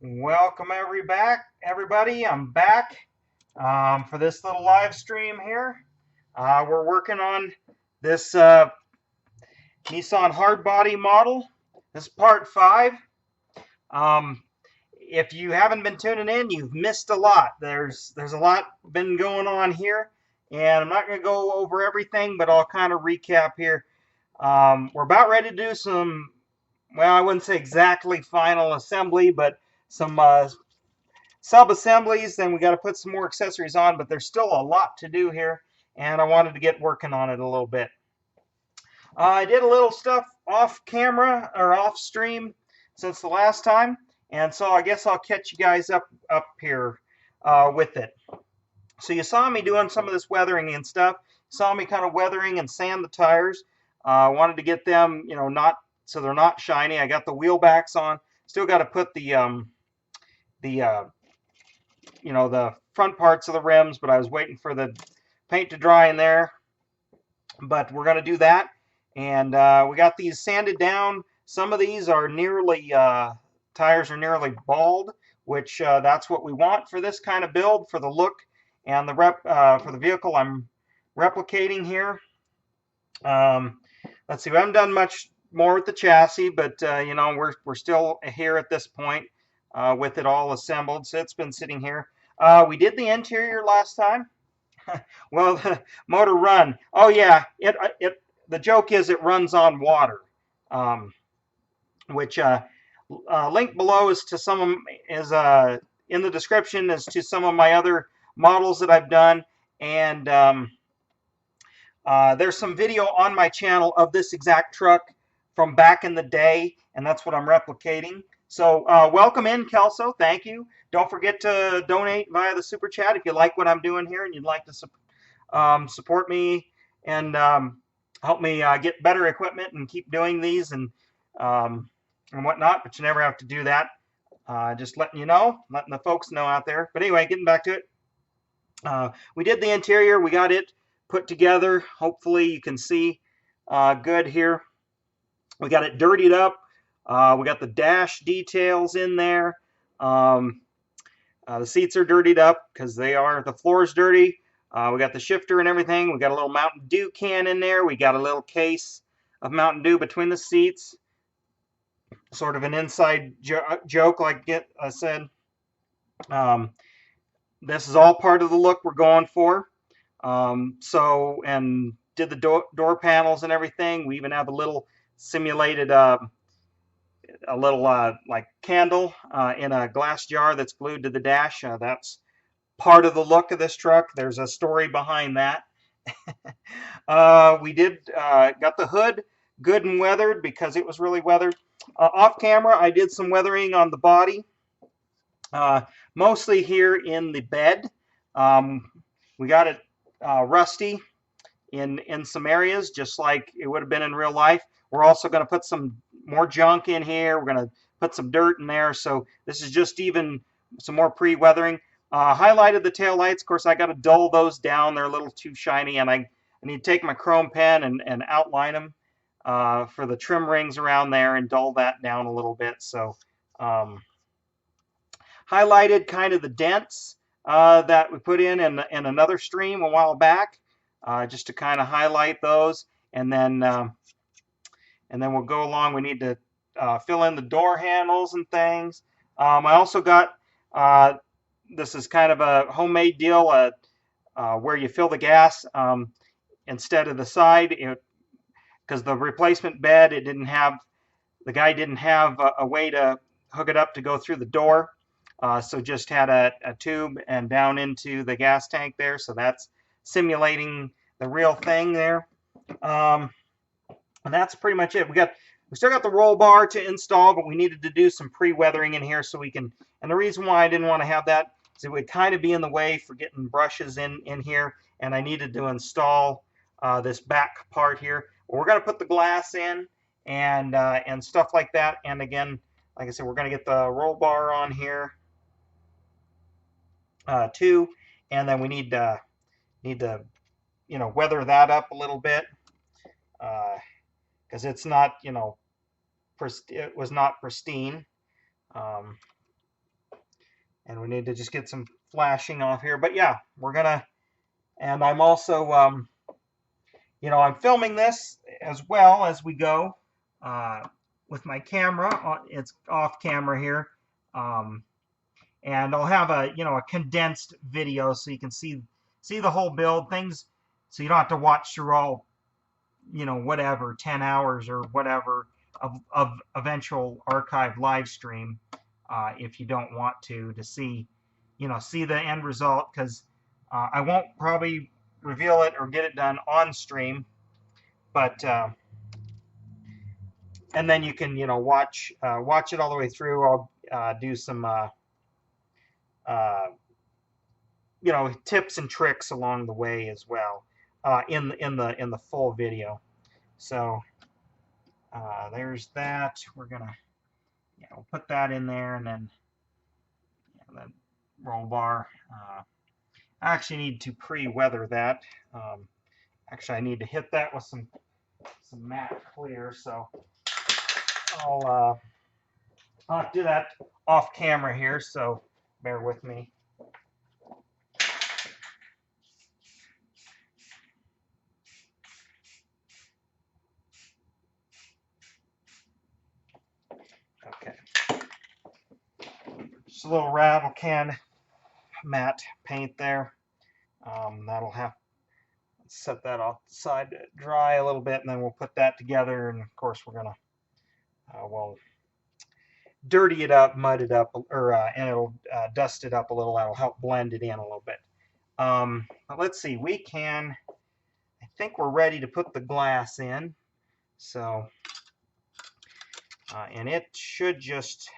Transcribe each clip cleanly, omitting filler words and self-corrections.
Welcome everybody. I'm back for this little live stream here. We're working on this NISSAN Hardbody model. This is part 5. Um, if you haven't been tuning in, you've missed a lot. There's a lot been going on here, and I'm not going to go over everything, but I'll kind of recap here. We're about ready to do some, well, I wouldn't say exactly final assembly, but some sub-assemblies. Then we got to put some more accessories on, but there's still a lot to do here, and I wanted to get working on it a little bit. I did a little stuff off camera or off stream since the last time, and so I guess I'll catch you guys up here with it. So you saw me doing some of this weathering and stuff. You saw me kind of weathering and sand the tires. I wanted to get them, not so they're not shiny. I got the wheel backs on. Still got to put the the front parts of the rims, but I was waiting for the paint to dry in there. But we're going to do that. And we got these sanded down. Some of these are nearly, tires are nearly bald, which that's what we want for this kind of build, for the look and the for the vehicle I'm replicating here. Let's see, we haven't done much more with the chassis, but we're still here at this point with it all assembled. So it's been sitting here. We did the interior last time. Well, the motor run. Oh yeah, the joke is it runs on water, which link below is to some in the description is to some of my other models that I've done, and there's some video on my channel of this exact truck from back in the day, and that's what I'm replicating. So welcome in, Kelso. Thank you. Don't forget to donate via the super chat if you like what I'm doing here and you'd like to support me and help me get better equipment and keep doing these and whatnot. But you never have to do that. Just letting you know, letting the folks know out there. But anyway, getting back to it. We did the interior. We got it put together. Hopefully you can see good here. We got it dirtied up. We got the dash details in there. The seats are dirtied up because the floor's dirty. We got the shifter and everything. We got a little Mountain Dew can in there. We got a little case of Mountain Dew between the seats. Sort of an inside joke, like I said. This is all part of the look we're going for. And did the door panels and everything. We even have a little simulated like candle in a glass jar that's glued to the dash. That's part of the look of this truck. There's a story behind that. We got the hood good and weathered because it was really weathered. Off camera, I did some weathering on the body, mostly here in the bed. We got it rusty in some areas, just like it would have been in real life. We're also going to put some more junk in here. We're going to put some dirt in there. So this is just even some more pre-weathering. Highlighted the tail lights. Of course, I got to dull those down. They're a little too shiny, and I need to take my chrome pen and outline them for the trim rings around there and dull that down a little bit. So highlighted kind of the dents that we put in another stream a while back, just to kind of highlight those, and then we'll go along. We need to fill in the door handles and things. I also got this is kind of a homemade deal where you fill the gas instead of the side, because the replacement bed, the guy didn't have a way to hook it up to go through the door, so just had a tube and down into the gas tank there. So that's simulating the real thing there. And that's pretty much it. We still got the roll bar to install, but we needed to do some pre-weathering in here so we can. And the reason why I didn't want to have that is it would kind of be in the way for getting brushes in here, and I needed to install this back part here. We're going to put the glass in and stuff like that. And again, like I said, we're going to get the roll bar on here too, and then we need to weather that up a little bit because it's not it was not pristine. And we need to just get some flashing off here. But yeah, we're gonna, and I'm also, I'm filming this as well as we go with my camera. It's off camera here. And I'll have a condensed video so you can see the whole build things, so you don't have to watch through all, whatever, 10 hours or whatever of eventual archived live stream if you don't want to see the end result, because I won't probably reveal it or get it done on stream, but and then you can watch it all the way through. I'll do some tips and tricks along the way as well in the full video. So there's that. We're gonna we'll put that in there, and then the roll bar. I actually need to pre-weather that. Actually, I need to hit that with some matte clear, so I'll do that off camera here, so bear with me. Okay. Just a little rattle can matte paint there. That'll have set that off the side to dry a little bit, and then we'll put that together, and of course we're gonna we'll dirty it up, mud it up, or and it'll dust it up a little. That'll help blend it in a little bit. But let's see, I think we're ready to put the glass in. So and it should just,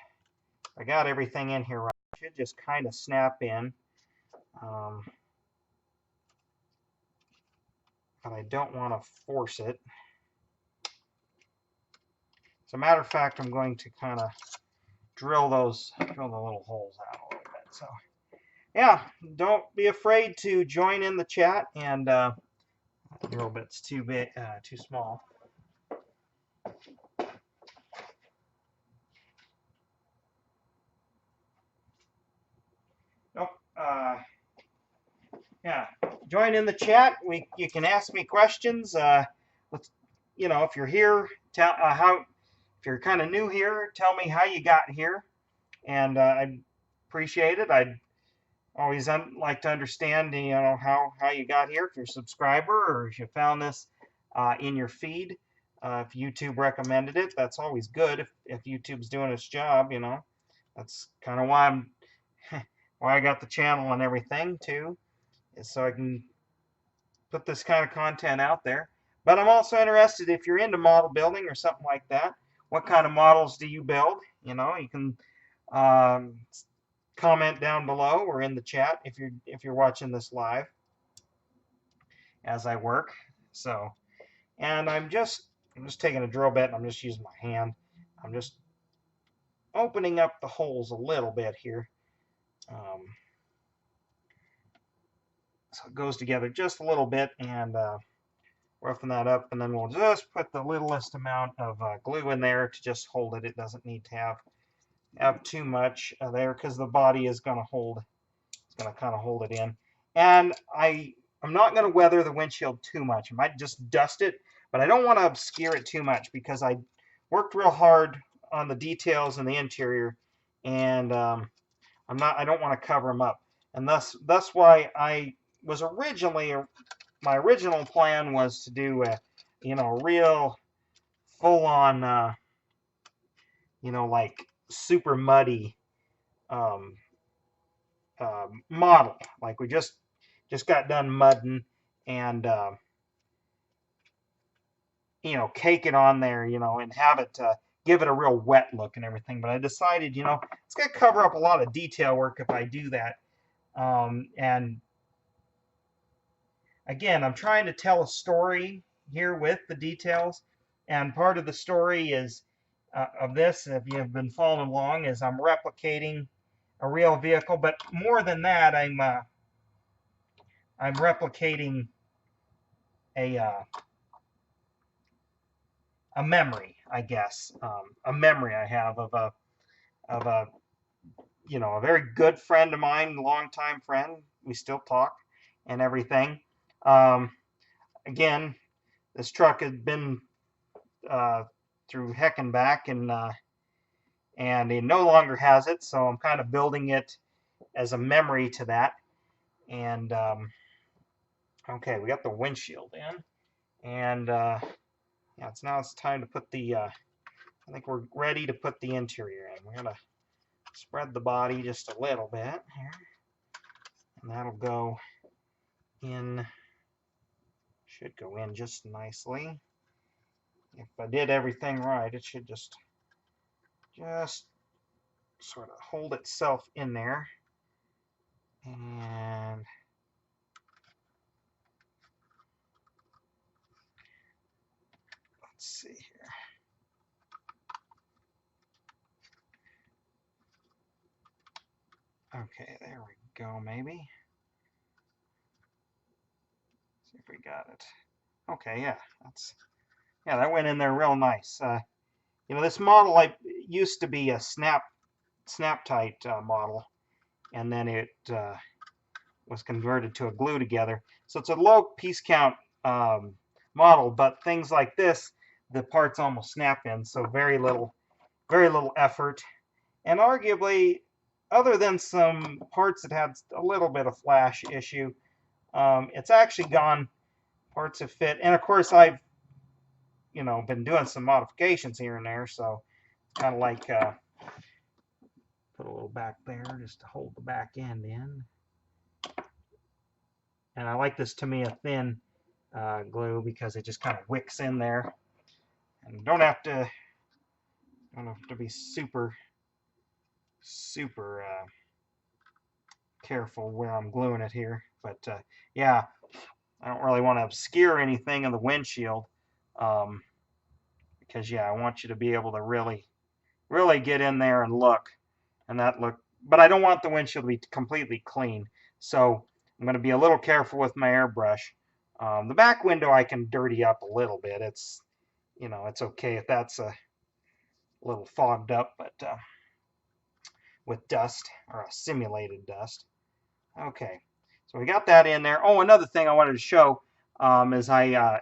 I got everything in here right, it should just kind of snap in. But I don't want to force it. As a matter of fact, I'm going to kind of drill the little holes out a little bit. So yeah, don't be afraid to join in the chat, and a little bit's too big, too small. Nope. Yeah, join in the chat. You can ask me questions. If you're here, if you're kind of new here, tell me how you got here, and I'd appreciate it. I'd always like to understand, how you got here. If you're a subscriber, or if you found this in your feed, if YouTube recommended it, that's always good. If YouTube's doing its job, that's kind of why why I got the channel and everything too, is so I can put this kind of content out there. But I'm also interested, if you're into model building or something like that, what kind of models do you build? You can comment down below or in the chat if you're watching this live as I work. So, and I'm just taking a drill bit, and I'm just using my hand. I'm just opening up the holes a little bit here. So it goes together just a little bit, and roughing that up, and then we'll just put the littlest amount of glue in there to just hold it. It doesn't need to have too much there, because the body is going to kind of hold it in. And I'm not going to weather the windshield too much. I might just dust it, but I don't want to obscure it too much, because I worked real hard on the details in the interior, and I don't want to cover them up. And that's why my original plan was to do a real full-on like super muddy model, like we just got done mudding, and cake it on there, and have it give it a real wet look and everything. But I decided, it's going to cover up a lot of detail work if I do that. And again, I'm trying to tell a story here with the details, and part of the story is of this, if you have been following along, is I'm replicating a real vehicle. But more than that, I'm replicating a memory, I guess, a memory I have of a you know, a very good friend of mine, longtime friend. We still talk and everything. Um, Again, this truck has been through heck and back, and it no longer has it, so I'm kind of building it as a memory to that. And okay, we got the windshield in, and yeah, it's time to put the. I think we're ready to put the interior in. We're gonna spread the body just a little bit here, and that'll go in. Should go in just nicely. If I did everything right, it should just sort of hold itself in there. And let's see here. Okay, there we go, maybe. See if we got it. Okay, yeah, that went in there real nice. You know, this model used to be a snap tight model, and then it was converted to a glue together. So it's a low piece count model, but things like this, the parts almost snap in, so very little effort. And arguably, other than some parts that had a little bit of flash issue, it's actually gone. Parts have fit, and of course I've been doing some modifications here and there, so kind of like put a little back there just to hold the back end in. And I like this Tamiya thin glue because it just kind of wicks in there, and don't have to be super careful where I'm gluing it here. But yeah, I don't really want to obscure anything in the windshield, because yeah, I want you to be able to really get in there and look, but I don't want the windshield to be completely clean, so I'm going to be a little careful with my airbrush. The back window I can dirty up a little bit. It's okay if that's a little fogged up, but with dust, or a simulated dust. Okay, so we got that in there. Oh, another thing I wanted to show is I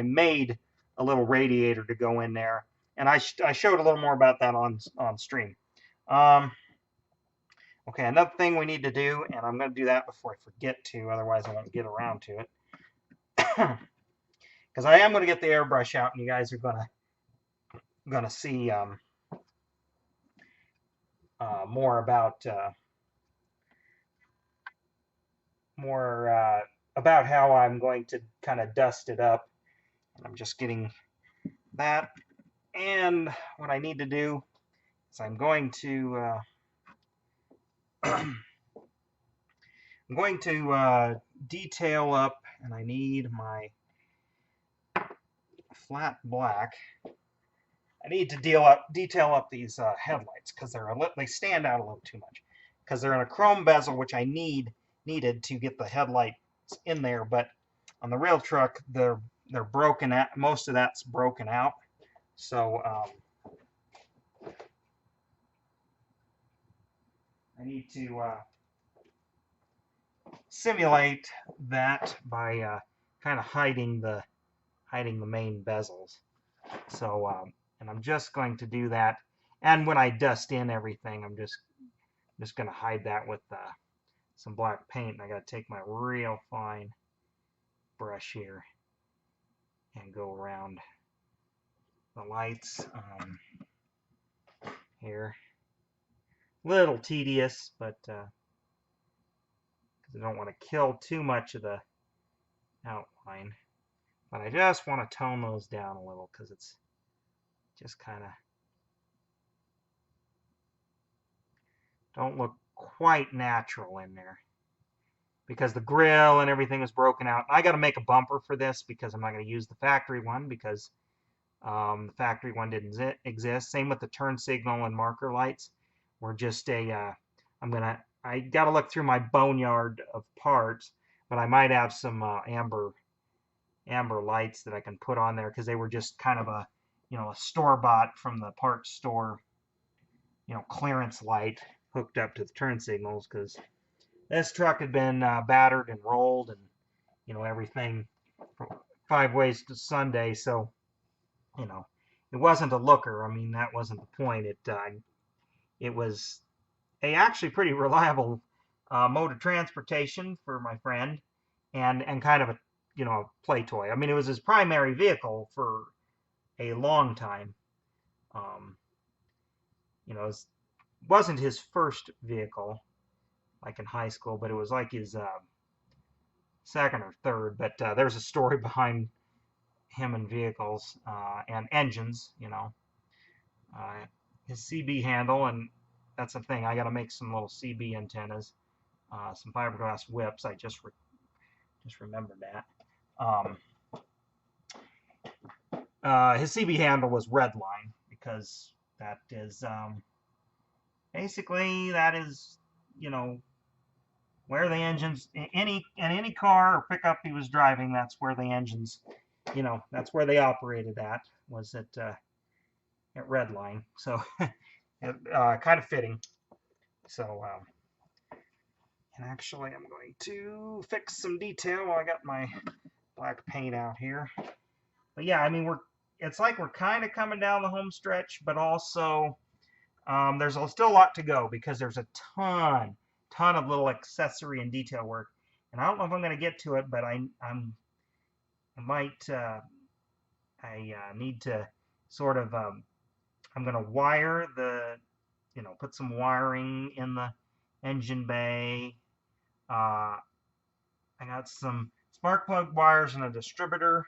made a little radiator to go in there, and I showed a little more about that on stream. Okay, another thing we need to do, and I'm going to do that before I forget to, otherwise I won't get around to it, because I am going to get the airbrush out, and you guys are going to see more about how I'm going to kind of dust it up. And I'm just getting that. And what I need to do is I'm going to detail up, and I need my flat black. I need to detail up these headlights because they stand out a little too much, because they're in a chrome bezel, which I needed to get the headlights in there. But on the real truck, they're broken out. Most of that's broken out. So I need to simulate that by kind of hiding the main bezels. So and I'm just going to do that. And when I dust in everything, I'm just going to hide that with some black paint. And I got to take my real fine brush here and go around the lights here. Little tedious, but because I don't want to kill too much of the outline. But I just want to tone those down a little because it's just kind of don't look quite natural in there, because the grill and everything is broken out. I got to make a bumper for this because I'm not going to use the factory one, because the factory one didn't exist. Same with the turn signal and marker lights. We're just I got to look through my boneyard of parts, but I might have some amber lights that I can put on there, because they were just kind of a store-bought from the parts store, clearance light hooked up to the turn signals, because this truck had been battered and rolled and, you know, everything 5 ways to Sunday. So, you know, it wasn't a looker. I mean, that wasn't the point. It was a actually pretty reliable mode of transportation for my friend, and kind of a, you know, play toy. I mean, it was his primary vehicle for a long time. You know, it wasn't his first vehicle like in high school, but it was like his second or third. But there's a story behind him and vehicles and engines. You know, his CB handle, and that's the thing. I got to make some little CB antennas, some fiberglass whips. I just remembered that. His CB handle was Redline, because that is basically, that is, you know, where the engines in any car or pickup he was driving, that's where the engines, you know, that's where they operated at, was at Redline. So it, kind of fitting. So and actually I'm going to fix some detail while I got my black paint out here. But yeah, I mean, it's like we're kind of coming down the home stretch, but also there's still a lot to go, because there's a ton of little accessory and detail work. And I don't know if I'm going to get to it, but I need to sort of, I'm going to wire you know, put some wiring in the engine bay. I got some spark plug wires and a distributor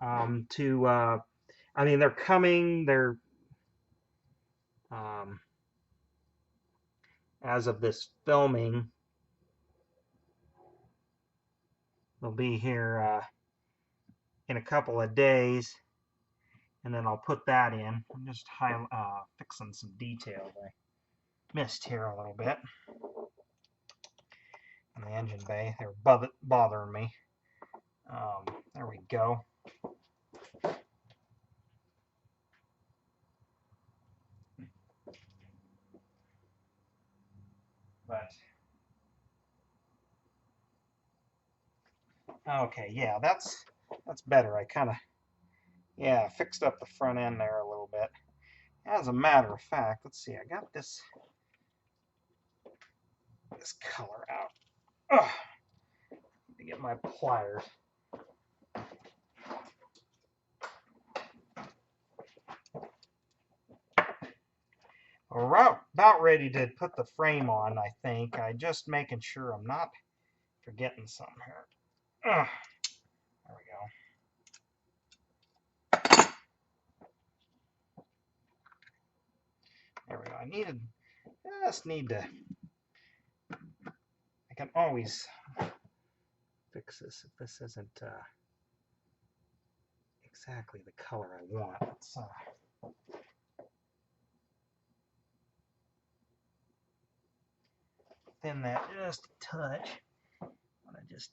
I mean, they're coming. They're as of this filming, they'll be here in a couple of days, and then I'll put that in. I'm just fixing some details I missed here a little bit in the engine bay. They're bothering me. There we go. But okay, yeah, that's better. I kind of, yeah, fixed up the front end there a little bit. As a matter of fact, let's see, I got this color out. Ugh, to get my pliers. We're about ready to put the frame on, I think. I'm just making sure I'm not forgetting something here. Ugh, there we go. There we go. I just need to, I can always fix this if this isn't exactly the color I want. Let's thin that just a touch. I just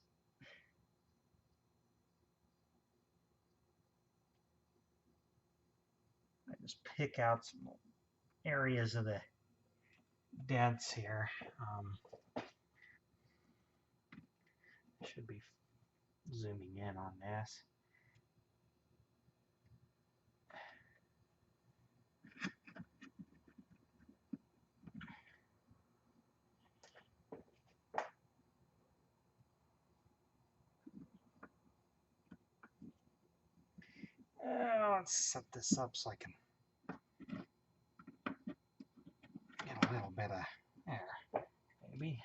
pick out some areas of the dents here. Should be zooming in on this. Let's set this up so I can get a little bit of there, maybe.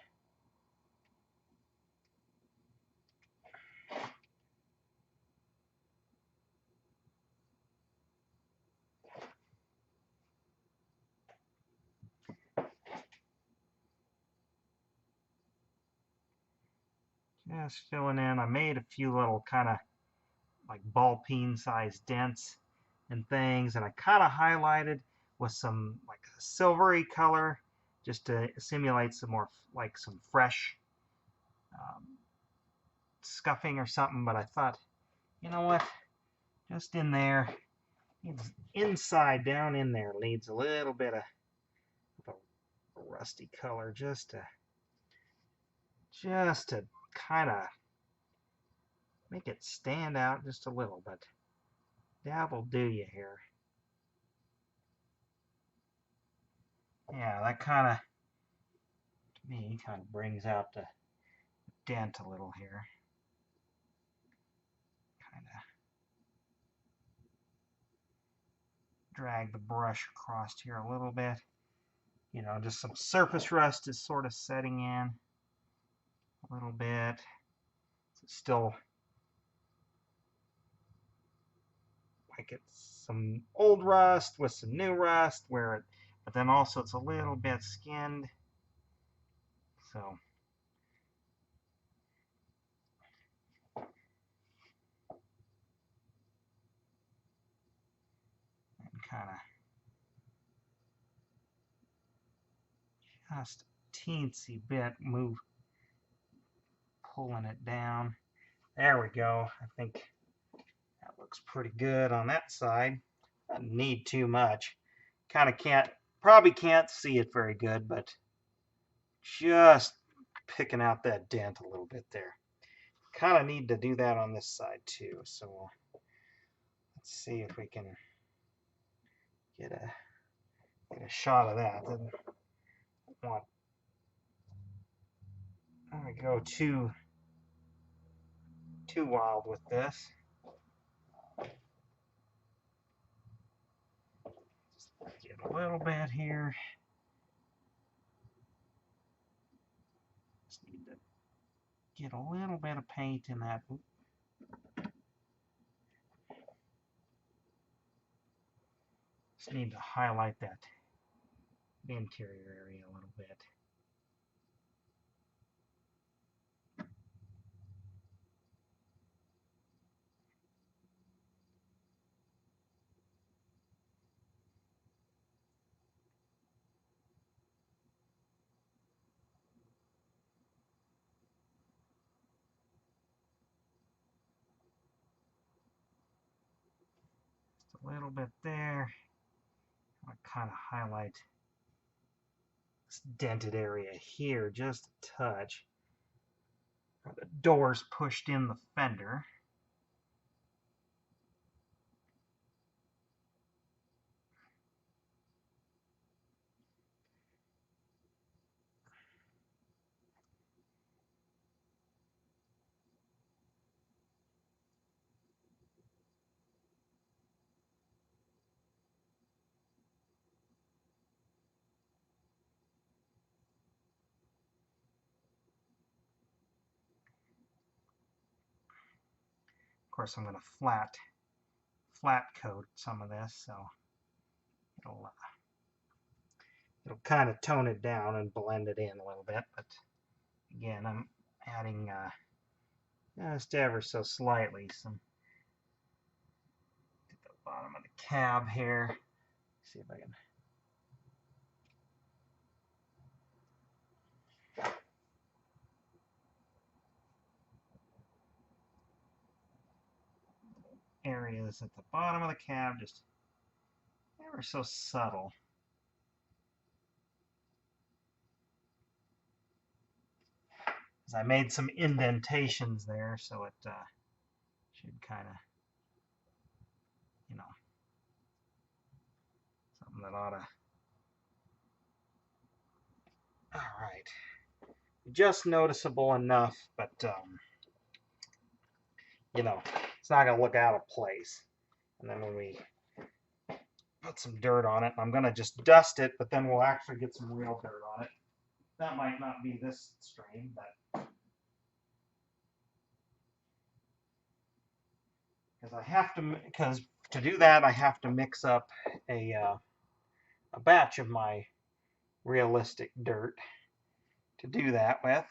Just filling in. I made a few little kind of like ball peen sized dents and things, and I kind of highlighted with some like a silvery color just to simulate some more like some fresh scuffing or something. But I thought, you know what, just in there, inside down in there needs a little bit of rusty color just to kind of make it stand out just a little, but that'll do you here. Yeah, that kind of, to me, kind of brings out the dent a little here. Kind of drag the brush across here a little bit. You know, just some surface rust is sort of setting in a little bit. It's still like it's some old rust with some new rust, but then also it's a little bit skinned. So and kind of just a teensy bit pulling it down. There we go. I think that looks pretty good on that side. Doesn't need too much. Kind of probably can't see it very good, but just picking out that dent a little bit there. Kind of need to do that on this side too. So let's see if we can get a shot of that. Didn't want to go too wild with this. Just get a little bit here. Just need to get a little bit of paint in that. Just need to highlight that interior area a little bit. Just a little bit there. I kind of highlight this dented area here just a touch. The door's pushed in the fender. Of course, I'm going to flat coat some of this, so it'll kind of tone it down and blend it in a little bit. But again, I'm adding just ever so slightly some at the bottom of the cab here. See if I can. Areas at the bottom of the cab, just ever so subtle. As I made some indentations there, so it should kind of, you know, something that ought to. All right, just noticeable enough, but you know, it's not going to look out of place. And then when we put some dirt on it, I'm going to just dust it, but then we'll actually get some real dirt on it. That might not be this stream, but because to do that, I have to mix up a batch of my realistic dirt to do that with.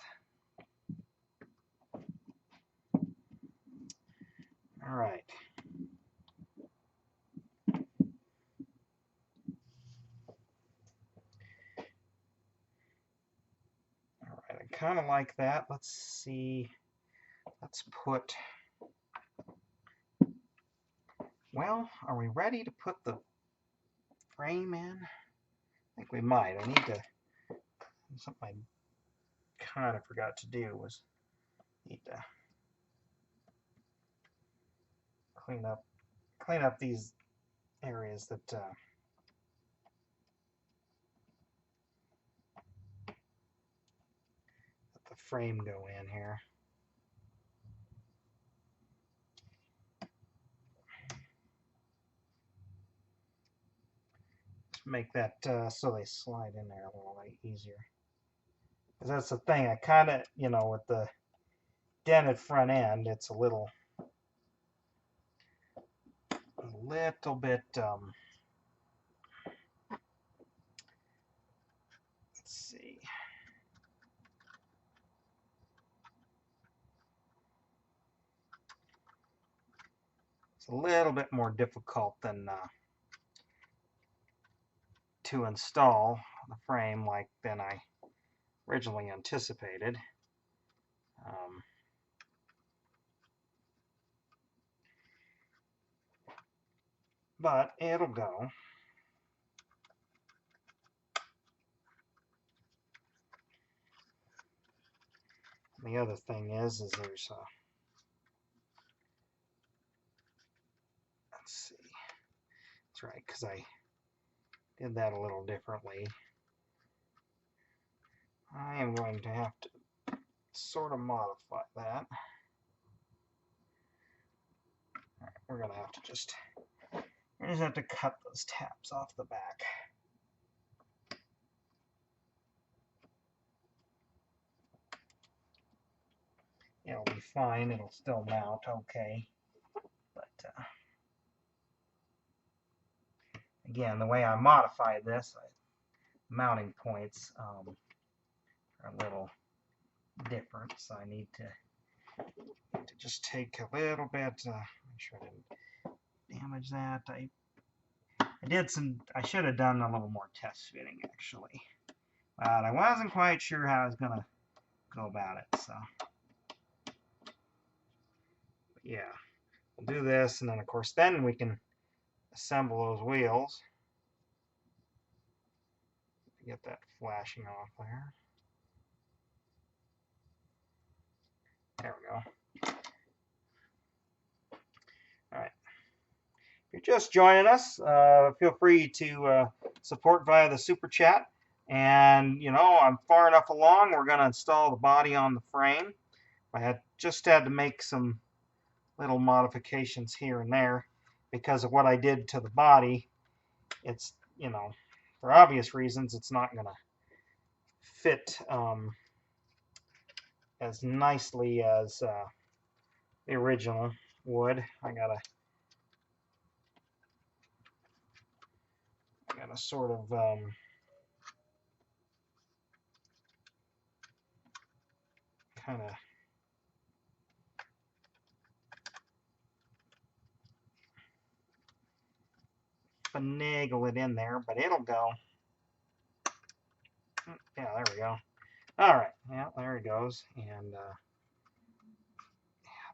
All right. All right, I kind of like that. Let's see. Let's put. Well, are we ready to put the frame in? I think we might. I need to something I kind of forgot to do was need to clean up these areas that let the frame go in here. Just make that so they slide in there a little easier. Because that's the thing, I kind of, you know, with the dented front end, it's a little bit, let's see. It's a little bit more difficult than to install the frame than I originally anticipated. But it'll go. The other thing is there's let's see. That's right, because I did that a little differently. I am going to have to sort of modify that. All right, we're going to have to just cut those tabs off the back. It'll be fine. It'll still mount okay. But again, the way I modified this, mounting points are a little different, so I need to just take a little bit, make sure I didn't damage that. I should have done a little more test fitting actually, but I wasn't quite sure how I was gonna go about it, so but yeah, we'll do this, and then of course then we can assemble those wheels. Get that flashing off there. There we go. All right. If you're just joining us, feel free to support via the super chat. And you know, I'm far enough along. We're going to install the body on the frame. I just had to make some little modifications here and there because of what I did to the body. It's, you know, for obvious reasons, it's not going to fit as nicely as the original would. I gotta sort of kind of finagle it in there, but it'll go. Yeah, there we go. All right, yeah, there it goes, and yeah,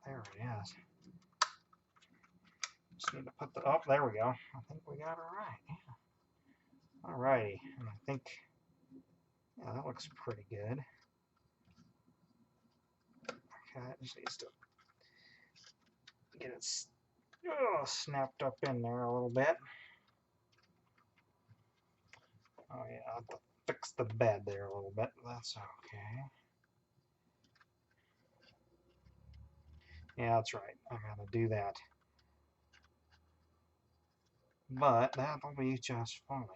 there it is. Just need to put the, oh, there we go. I think we got it right. Yeah. All righty, and I think, yeah, that looks pretty good. Okay, it just needs to get it snapped up in there a little bit. Oh yeah, I'll have to fix the bed there a little bit. That's okay. Yeah, that's right. I gotta do that. But that'll be just fine.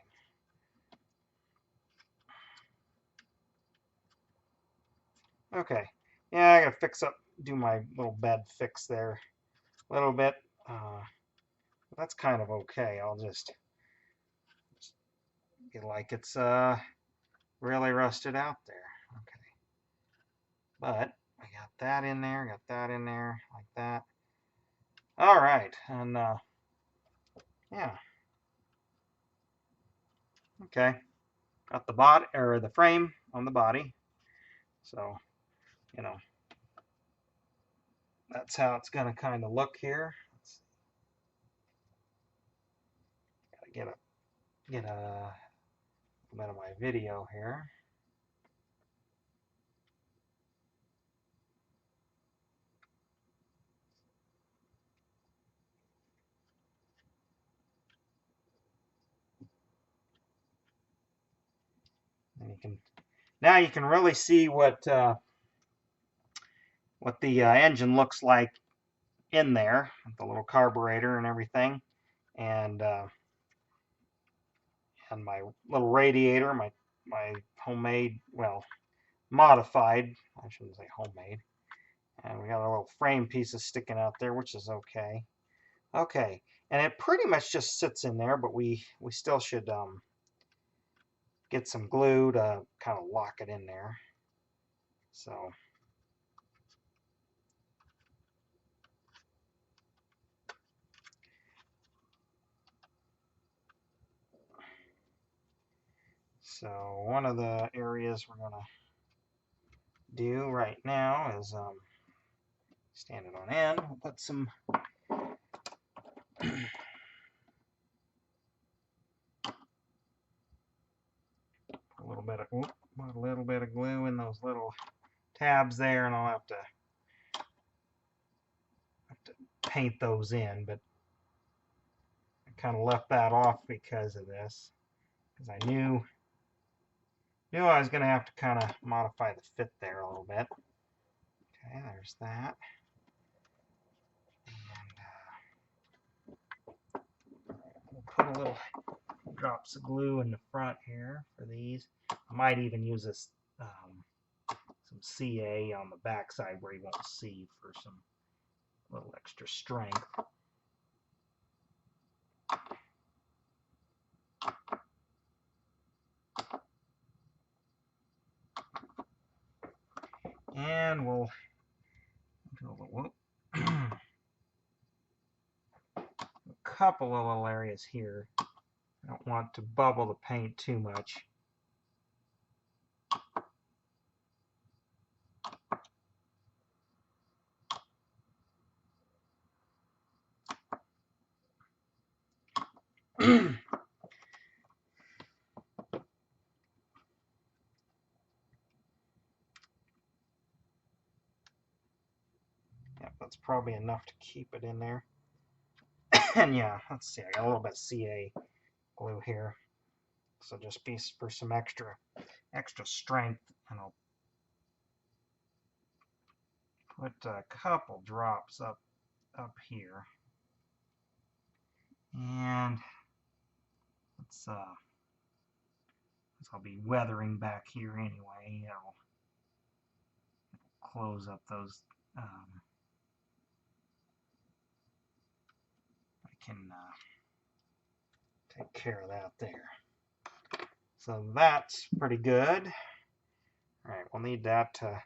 Okay. Yeah, I gotta do my little bed fix there a little bit. That's kind of okay. I'll just get like it's really rusted out there. Okay. But I got that in there, like that. All right, and yeah. Okay. Got the body or the frame on the body. So, you know, that's how it's gonna kind of look here. Gotta get a bit of my video here. now you can really see what the engine looks like in there, with the little carburetor and everything, and my little radiator, my homemade, well, modified, I shouldn't say homemade, and we got a little frame pieces sticking out there, which is okay. Okay, and it pretty much just sits in there, but we still should get some glue to kind of lock it in there. So one of the areas we're gonna do right now is stand it on end. We'll put some a little bit of glue in those little tabs there, and I'll have to paint those in, but I kind of left that off because of this, because I knew I was going to have to kind of modify the fit there a little bit. Okay, there's that. And we'll put a little drops of glue in the front here for these. I might even use this some CA on the back side where you won't see, for some little extra strength. And we'll do a couple of little areas here. I don't want to bubble the paint too much. Yep, that's probably enough to keep it in there. And yeah, let's see, I got a little bit of CA glue here. So just be for some extra strength, and I'll put a couple drops up here. And I'll be weathering back here anyway. I'll close up those. I can take care of that there. So that's pretty good. All right, we'll need that to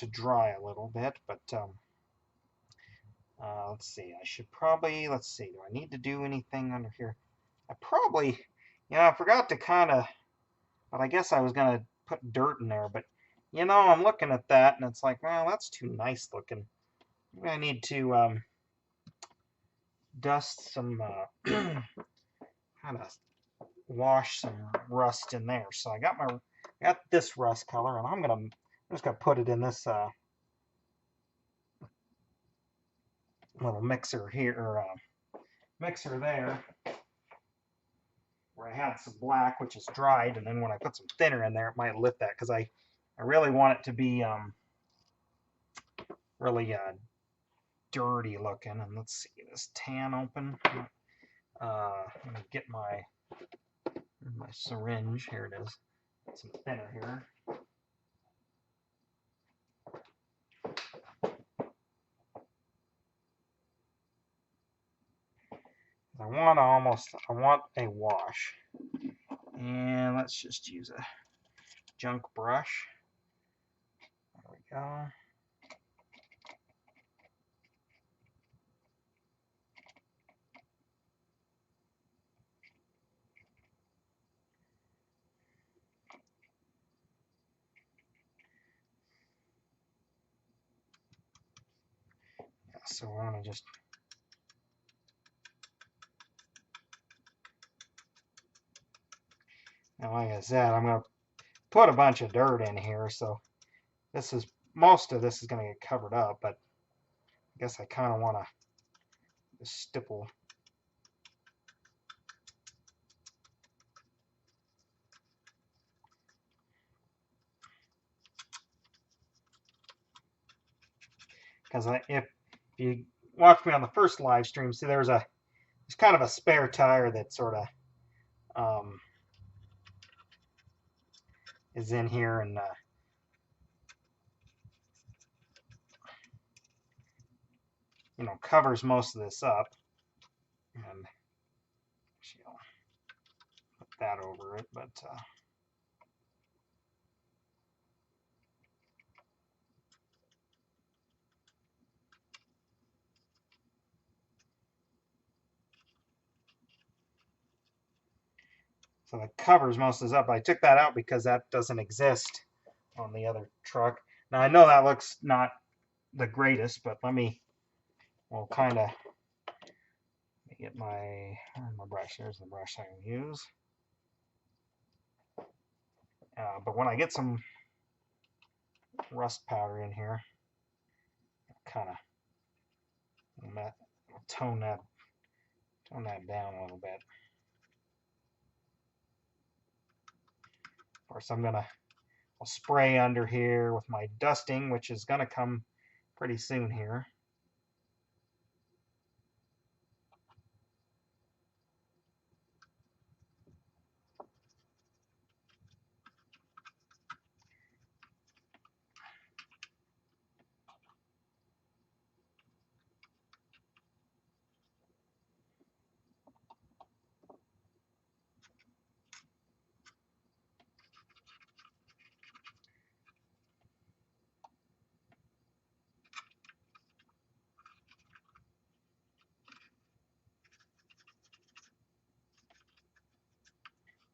dry a little bit, but let's see. I should probably, let's see. Do I need to do anything under here? I probably, I forgot to kind of, but I guess I was gonna put dirt in there, but I'm looking at that and it's like, well, that's too nice looking. Maybe I need to dust some, kind of wash some rust in there. So I got this rust color, and I'm just gonna put it in this little mixer here, or mixer there, where I had some black, which is dried, and then when I put some thinner in there, it might lift that, because I really want it to be really dirty looking. And let's see, this tan open. Let me get my syringe. Here it is. Some thinner here. I want a wash. And let's just use a junk brush. There we go. Yeah, so we're gonna just now, like I said, I'm gonna put a bunch of dirt in here, so most of this is gonna get covered up, but I guess I kind of want to stipple. because if you watch me on the first live stream, see there's kind of a spare tire that sort of is in here, and you know, covers most of this up, and she'll put that over it, but so that covers most of this up. I took that out because that doesn't exist on the other truck. Now I know that looks not the greatest, but we'll kind of get my brush. There's the brush I can use. But when I get some rust powder in here, kind of tone that down a little bit. Of course, I'll spray under here with my dusting, which is gonna come pretty soon here.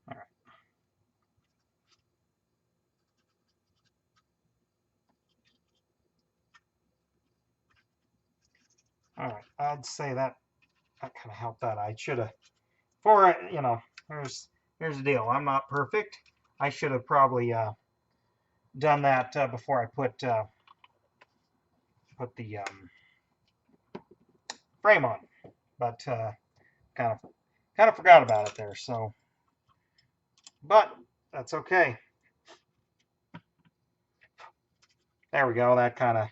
All right. All right. I'd say that kind of helped that. I should have, you know, here's the deal. I'm not perfect. I should have probably done that before I put the frame on, but kind of forgot about it there. So, but that's okay. There we go. That kind of,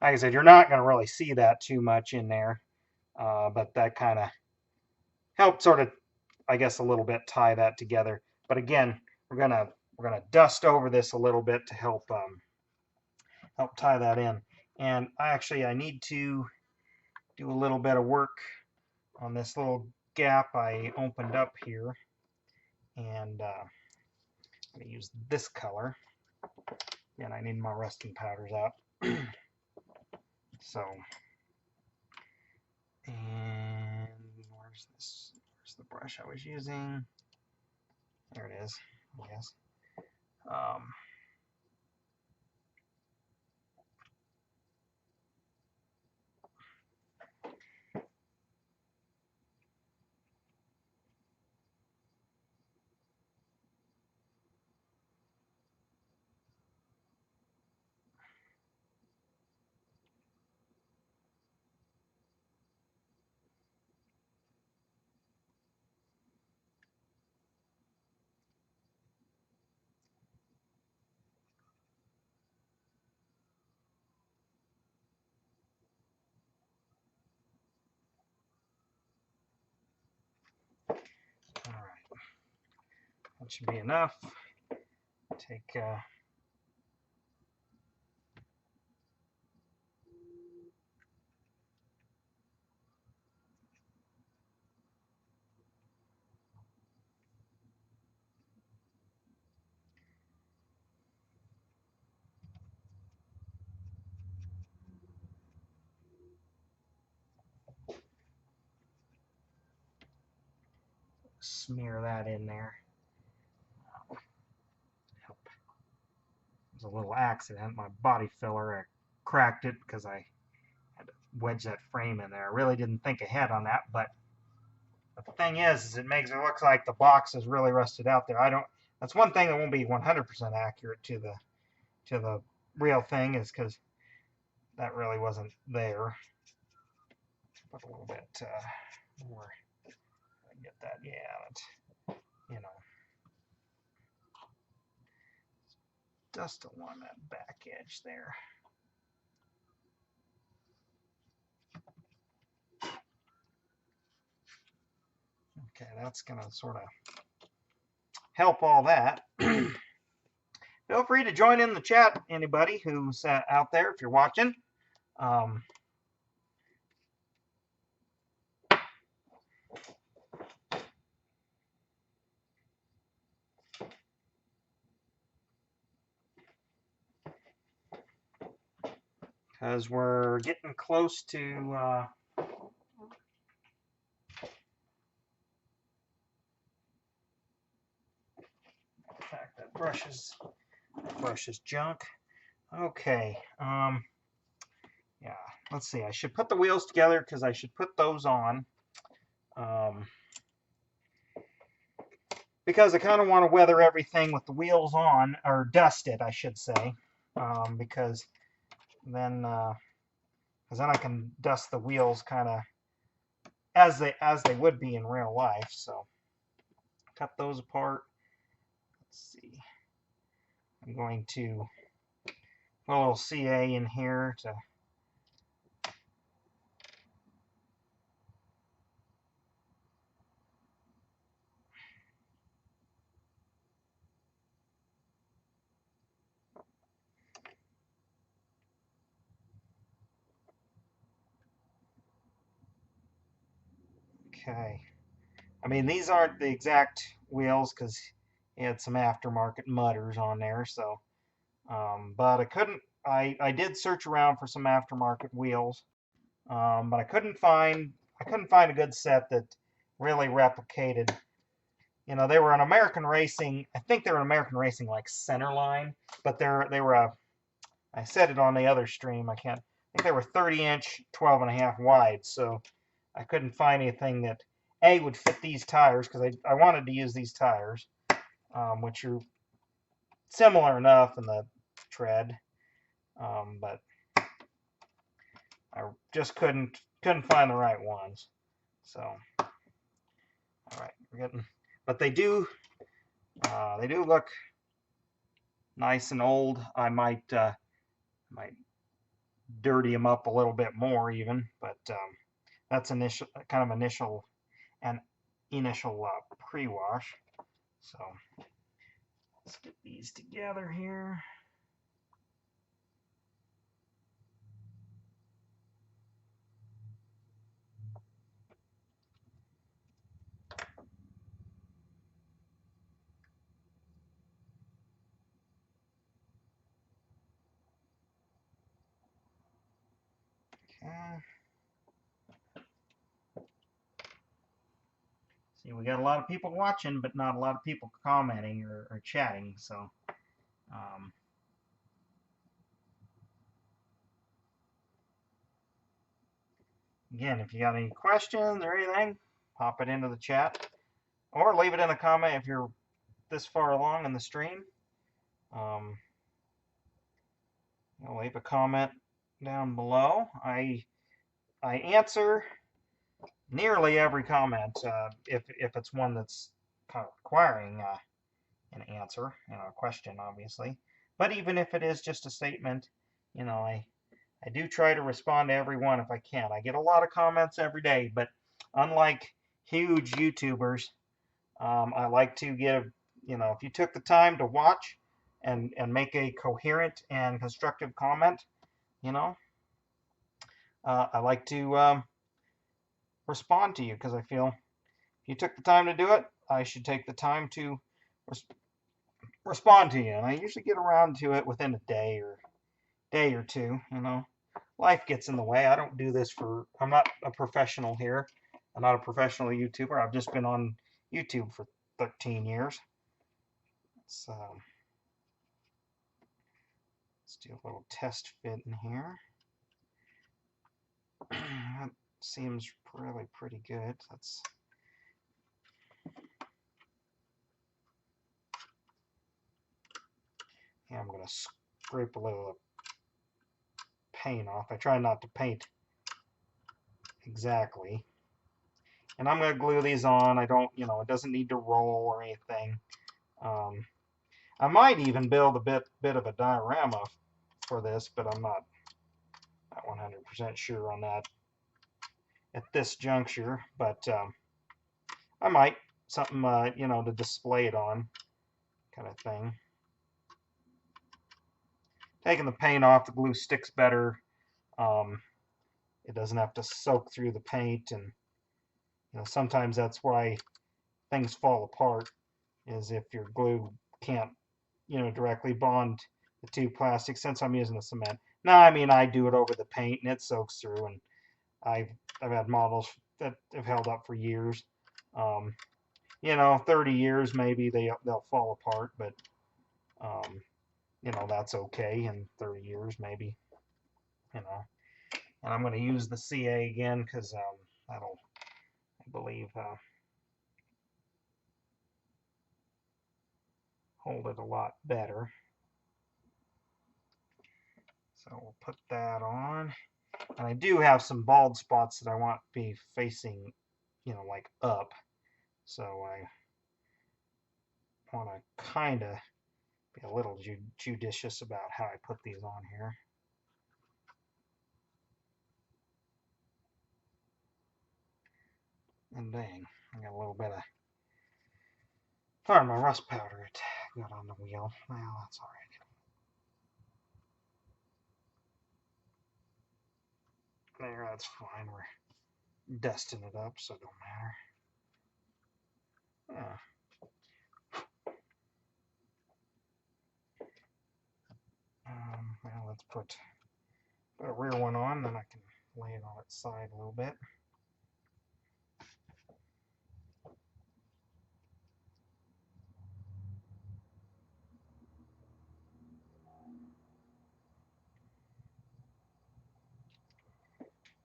like I said, you're not going to really see that too much in there, but that kind of helped sort of, I guess, a little bit tie that together. But again, we're gonna dust over this a little bit to help tie that in. And I need to do a little bit of work on this little gap I opened up here, and I'm gonna use this color. And I need my rusting powders out. So, and where's this? Where's the brush I was using? There it is. Yes. All right. That should be enough. Take smear that in there. It was a little accident. My body filler, I cracked it because I had to wedge that frame in there. I really didn't think ahead on that, but the thing is it makes it look like the box is really rusted out there. That's one thing that won't be 100% accurate to the real thing, is because that really wasn't there. Put a little bit more. Get that, yeah, you know, dust along that back edge there. Okay, that's going to sort of help all that. Feel free to join in the chat, anybody who's out there, if you're watching. Because we're getting close to in fact, that brush is junk. Okay. Yeah, let's see. I should put the wheels together because I should put those on. Because I kind of want to weather everything with the wheels on, or dust it, I should say, because then I can dust the wheels kind of as they would be in real life. So cut those apart. Let's see. I'm going to put a little CA in here to okay. I mean, these aren't the exact wheels because he had some aftermarket mudders on there. So, but I couldn't. I did search around for some aftermarket wheels, but I couldn't find a good set that really replicated. You know, they were an American Racing. I think they were an American Racing like Centerline, but they were a. I said it on the other stream. I think they were 30-inch, 12.5 wide. So I couldn't find anything that would fit these tires because I wanted to use these tires, which are similar enough in the tread, but I just couldn't find the right ones. So, all right, we're getting, but they do look nice and old. I might dirty them up a little bit more even, but that's initial pre-wash. So let's get these together here. Okay. See, we got a lot of people watching, but not a lot of people commenting or chatting. So, again, if you got any questions or anything, pop it into the chat, or leave it in a comment if you're this far along in the stream. Leave a comment down below. I answer nearly every comment if it's one that's kind of requiring an answer, a question, obviously. But even if it is just a statement, I do try to respond to everyone if I can. I get a lot of comments every day, but unlike huge YouTubers, I like to give, if you took the time to watch and make a coherent and constructive comment, I like to respond to you because I feel if you took the time to do it, I should take the time to respond to you. And I usually get around to it within a day or two. Life gets in the way. I don't do this I'm not a professional here. I'm not a professional YouTuber. I've just been on YouTube for 13 years. Let's do a little test fit in here. That seems really pretty good. I'm going to scrape a little paint off. I try not to paint exactly. And I'm going to glue these on. I don't, it doesn't need to roll or anything. I might even build a bit of a diorama for this, but I'm not 100% sure on that at this juncture. But I might something you know, to display it on, kind of thing. Taking the paint off, the glue sticks better. It doesn't have to soak through the paint, and you know, sometimes that's why things fall apart, is if your glue can't, you know, directly bond the two plastics. Since I'm using the cement, now I mean, I do it over the paint and it soaks through, and I've had models that have held up for years. You know, 30 years maybe they'll fall apart, but you know, that's okay in 30 years maybe, you know. And I'm going to use the CA again because that'll, I believe, hold it a lot better. So we'll put that on. And I do have some bald spots that I want to be facing, you know, like up. So I want to kind of be a little judicious about how I put these on here. And dang, I got a little bit of, pardon my rust powder, it got on the wheel. Well, that's all right. There, that's fine. We're dusting it up, so it don't matter. Well, let's put a rear one on, then I can lay it on its side a little bit.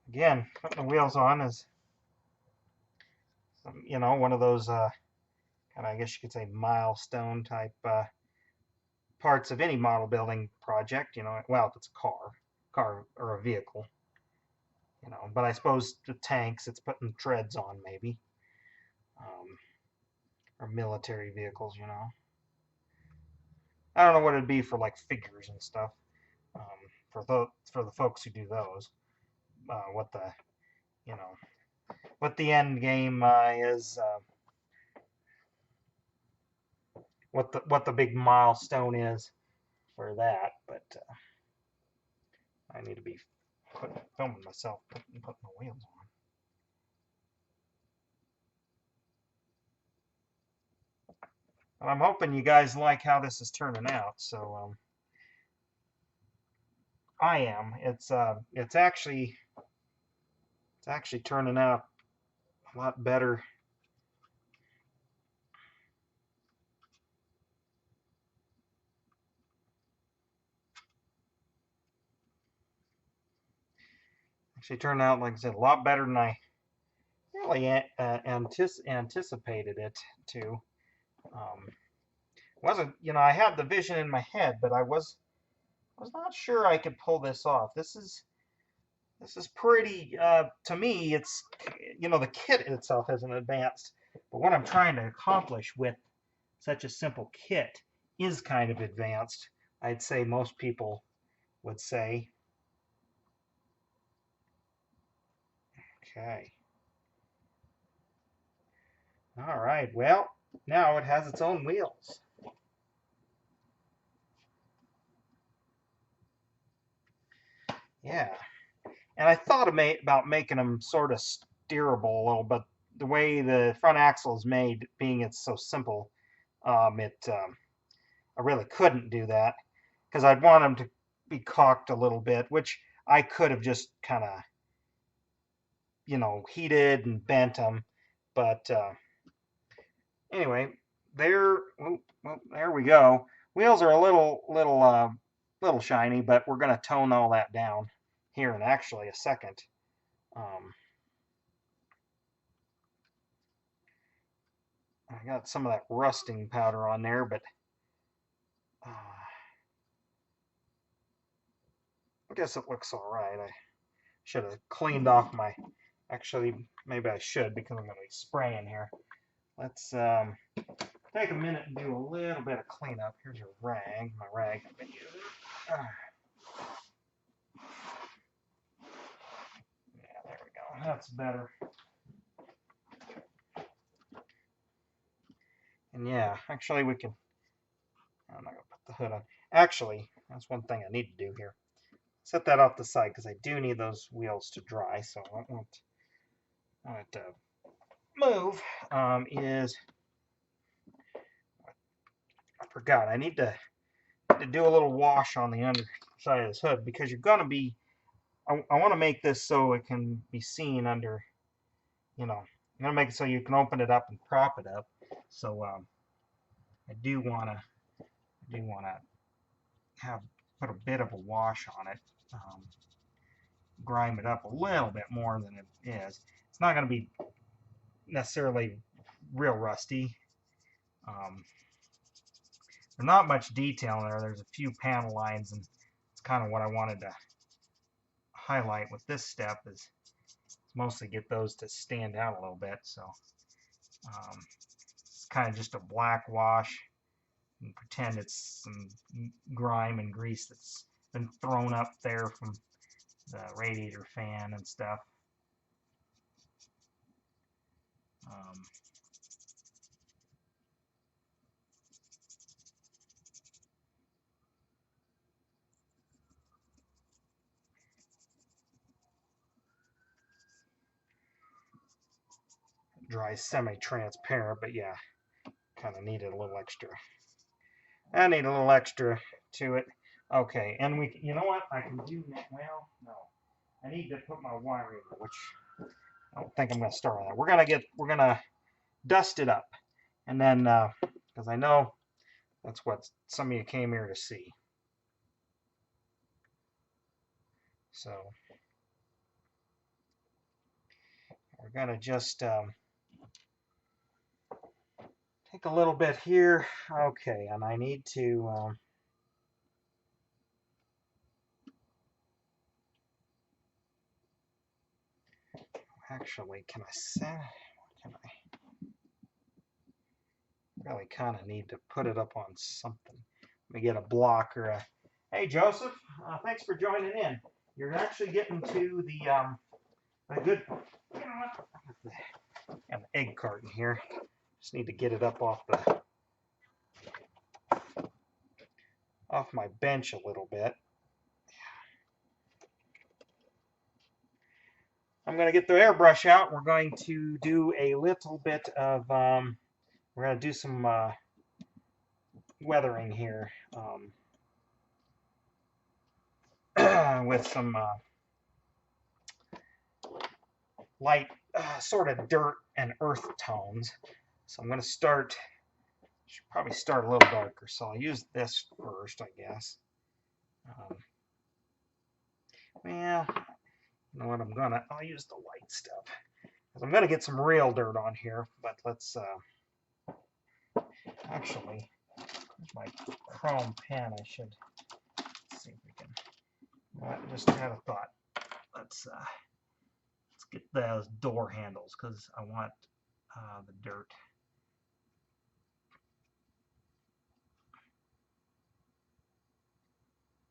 Again, putting the wheels on is, you know, one of those kind of, I guess you could say, milestone type parts of any model building project. You know, well, if it's a car or a vehicle, you know. But I suppose the tanks, it's putting treads on maybe, or military vehicles. You know, I don't know what it'd be for like figures and stuff. For the folks who do those, what the, you know, what the end game is, what the big milestone is for that. But I need to be filming myself putting the wheels on. And I'm hoping you guys like how this is turning out. So I am. It's actually turning out a lot better. Actually turned out, like I said, a lot better than I really anticipated it to. Wasn't, you know, I had the vision in my head, but I was not sure I could pull this off. This is pretty, to me, it's, you know, the kit itself isn't advanced, but what I'm trying to accomplish with such a simple kit is kind of advanced. I'd say most people would say. Okay. All right. Well, now it has its own wheels. Yeah. And I thought about making them sort of steerable a little, but the way the front axle is made, being it's so simple, I really couldn't do that because I'd want them to be cocked a little bit, which I could have just kind of, you know, heated and bent them. But anyway, there, well, there we go. Wheels are a little shiny, but we're going to tone all that down here in actually a second. I got some of that rusting powder on there, but I guess it looks all right. I should have cleaned off my, actually, maybe I should because I'm going to be spraying here. Let's take a minute and do a little bit of cleanup. Here's your rag, my rag I've been using. Yeah, there we go. That's better. And yeah, actually we can, I'm not going to put the hood on. Actually, that's one thing I need to do here. Set that off the side because I do need those wheels to dry, so I don't want it to move. Is I forgot, I need to do a little wash on the underside of this hood because you're going to be, I want to make this so it can be seen under, you know, I'm going to make it so you can open it up and prop it up. So I do want to have put a bit of a wash on it, grime it up a little bit more than it is. It's not going to be necessarily real rusty. There's not much detail in there. There's a few panel lines, and it's kind of what I wanted to highlight with this step is mostly get those to stand out a little bit. So it's kind of just a black wash and pretend it's some grime and grease that's been thrown up there from the radiator fan and stuff. Dry semi-transparent, but yeah, kind of needed a little extra. I need a little extra to it. Okay, and you know what? I can do that. Well, no, I need to put my wiring, which I don't think I'm going to start on that. We're gonna dust it up, and then because I know that's what some of you came here to see. So we're gonna just take a little bit here. Okay, and I need to. Actually, can I set? Can I? Really kind of need to put it up on something. Let me get a block or a. Hey Joseph, thanks for joining in. You're actually getting to the good. You know what? I have an egg carton here. Just need to get it up off my bench a little bit. I'm going to get the airbrush out. We're going to do a little bit of. We're going to do some weathering here with some light sort of dirt and earth tones. So I'm going to start, should probably start a little darker. So I'll use this first, I guess. Well, you know what, I'll use the light stuff. I'm going to get some real dirt on here, but let's, actually, here's my chrome pen. I should, see if we can, I just had a thought. Let's get those door handles because I want the dirt.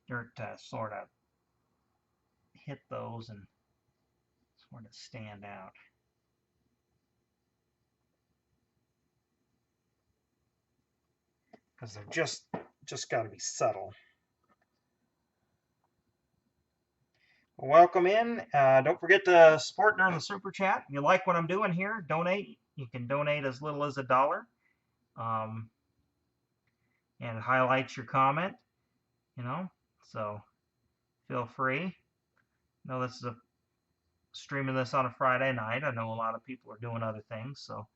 Dirt to sort of hit those and sort of stand out. Because they're just got to be subtle. Welcome in. Don't forget to support during the super chat. If you like what I'm doing here, donate. You can donate as little as $1. And it highlights your comment, you know, so feel free. I know this is streaming this on a Friday night. I know a lot of people are doing other things, so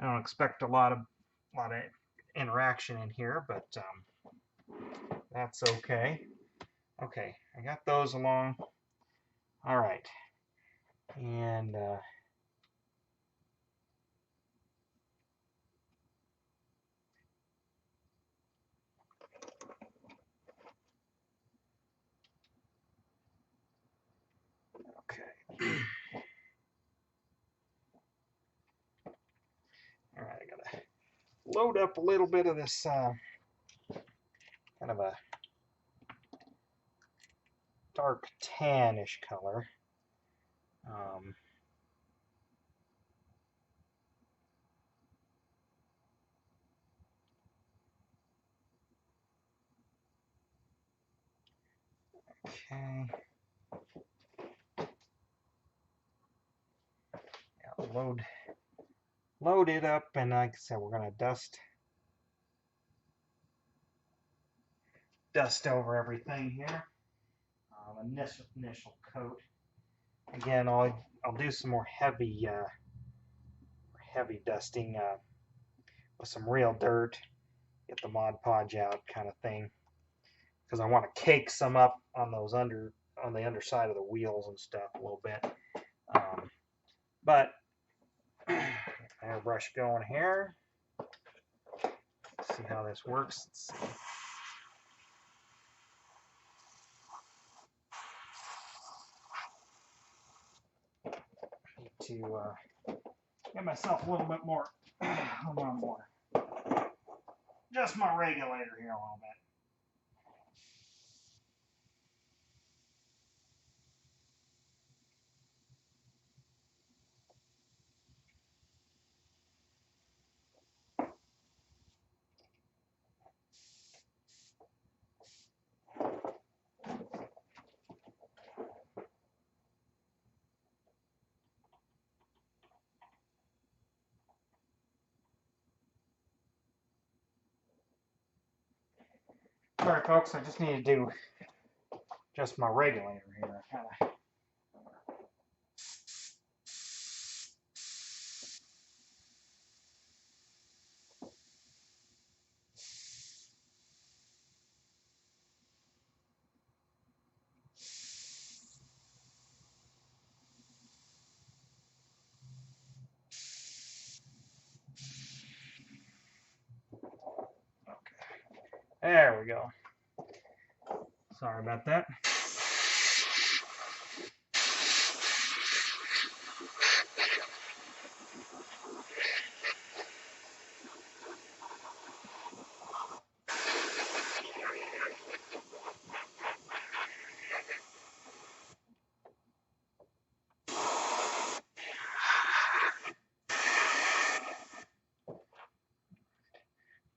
I don't expect a lot of interaction in here, but that's okay. Okay, I got those along. All right, and okay. All right, I gotta load up a little bit of this kind of a dark tannish color. Okay. Yeah, load it up, and like I said, we're gonna dust over everything here. Initial coat. Again, I'll do some more heavy dusting with some real dirt, get the Mod Podge out, kind of thing, because I want to cake some up on those on the underside of the wheels and stuff a little bit. But airbrush going here. Let's see how this works. Let's see. Need to get myself a little bit more. Hold on, more. Just my regulator here a little bit. Sorry, folks. I just need to do just my regulator here. Kind of. There we go. Sorry about that.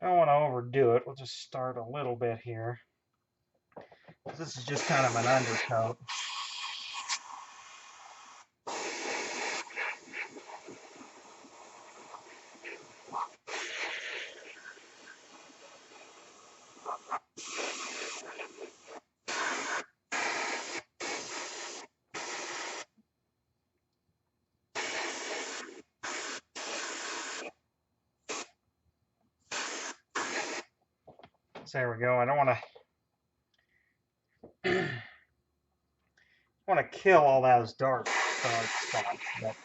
Don't want to overdo it. We'll just start a little bit here. This is just kind of an undercoat. So there we go. I don't want to kill all those dark spots, but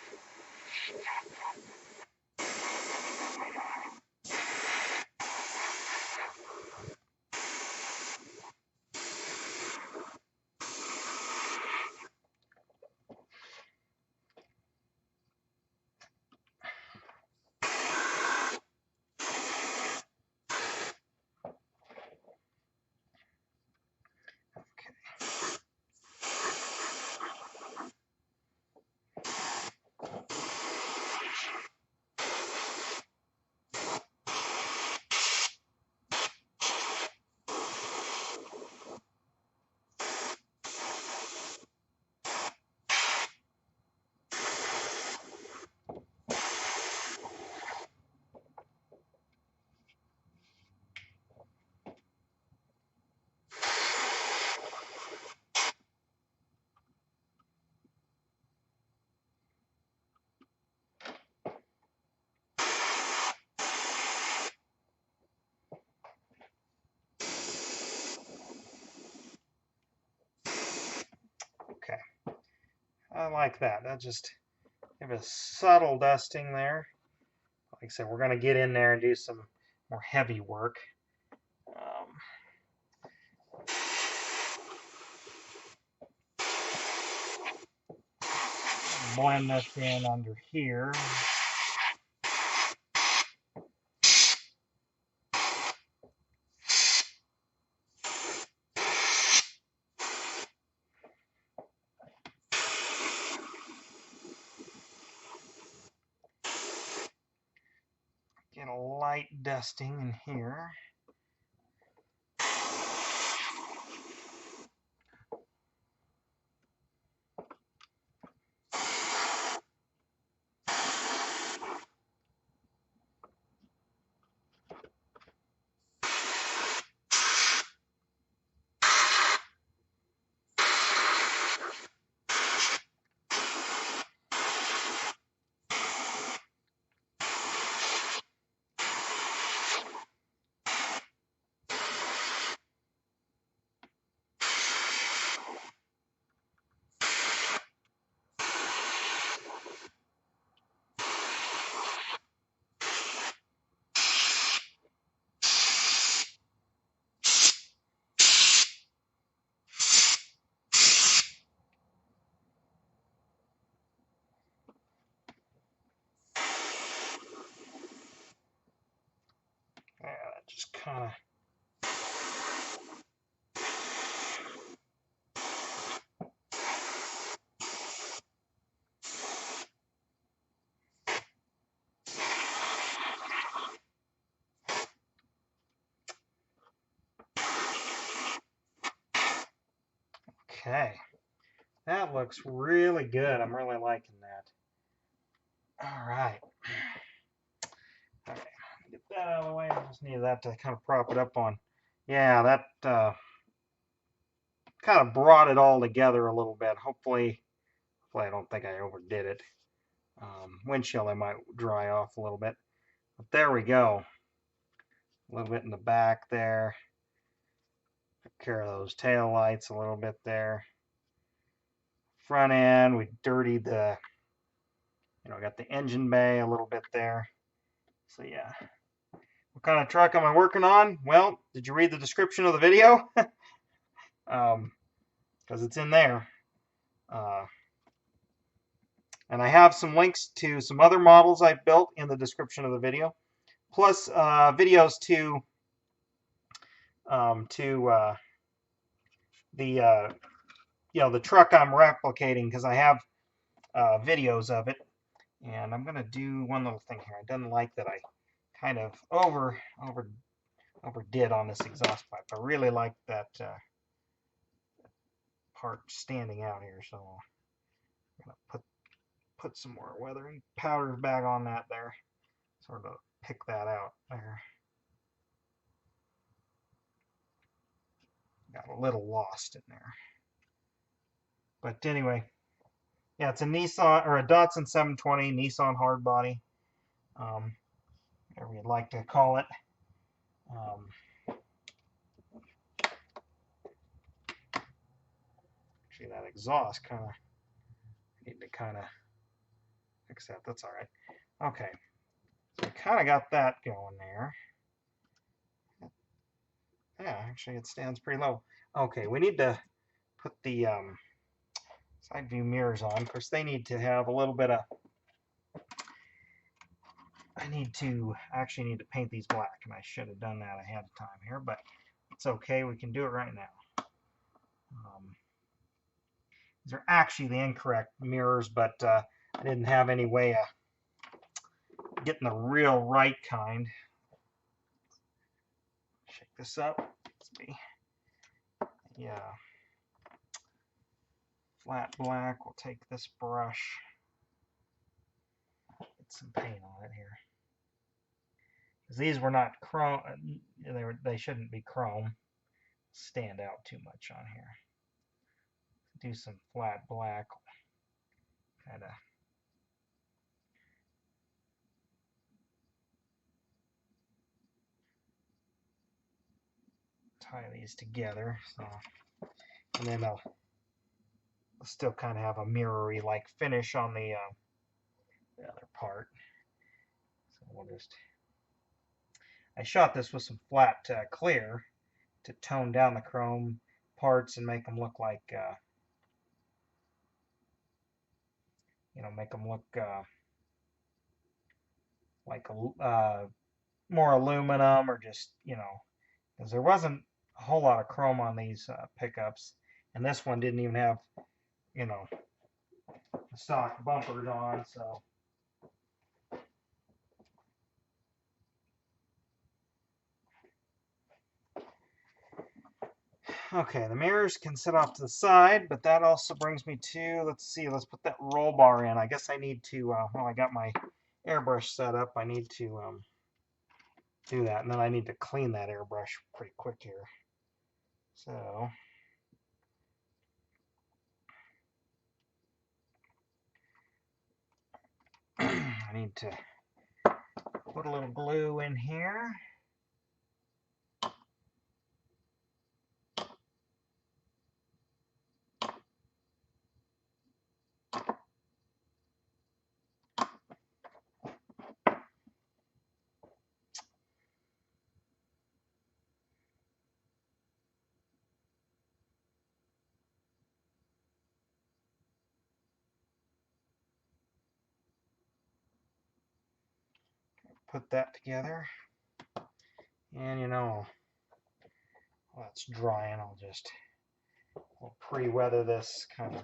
okay. I like that. That just give a subtle dusting there. Like I said, we're going to get in there and do some more heavy work. Blend this in under here. Get a light dusting in here. kind of. Okay, that looks really good. I'm really liking that. All right. Okay, get that out of the way. I just need that to kind of prop it up on. Yeah, that kind of brought it all together a little bit. Hopefully I don't think I overdid it. Windshield I might dry off a little bit. But there we go. A little bit in the back there. Took care of those tail lights a little bit there. Front end, we dirtied the, got the engine bay a little bit there. So yeah. What kind of truck am I working on? Well, did you read the description of the video? Because it's in there. And I have some links to some other models I've built in the description of the video, plus videos to the truck I'm replicating, because I have videos of it. And I'm gonna do one little thing here. I didn't like that I kind of overdid on this exhaust pipe. I really like that part standing out here, so I'm gonna put some more weathering powder back on that there, sort of pick that out there. Got a little lost in there, but anyway, yeah, it's a Nissan or a Datsun 720 Nissan Hardbody, whatever you'd like to call it. Actually, that exhaust need to fix that. That's all right. Okay, so I kind of got that going there. Yeah, actually, it stands pretty low. Okay, we need to put the side view mirrors on. Of course, they need to have a little bit of. I actually need to paint these black, and I should have done that ahead of time here, but it's okay. We can do it right now. These are actually the incorrect mirrors, but I didn't have any way of getting the real right kind. Shake this up. Let's be, yeah, flat black. We'll take this brush, get some paint on it here. Because these were not chrome, they shouldn't be chrome. Stand out too much on here. Do some flat black, kind of. Tie these together, so, and then I'll still kind of have a mirror-y like finish on the other part. So we'll just. I shot this with some flat clear to tone down the chrome parts and make them look like, make them look like more aluminum, or just, because there wasn't a whole lot of chrome on these pickups, and this one didn't even have, stock bumpers on, so. Okay, the mirrors can sit off to the side, but that also brings me to, let's put that roll bar in. I guess I need to, I got my airbrush set up, I need to do that, and then I need to clean that airbrush pretty quick here. So, I need to put a little glue in here. Put that together. And you know, while it's drying, we'll pre-weather this kind of.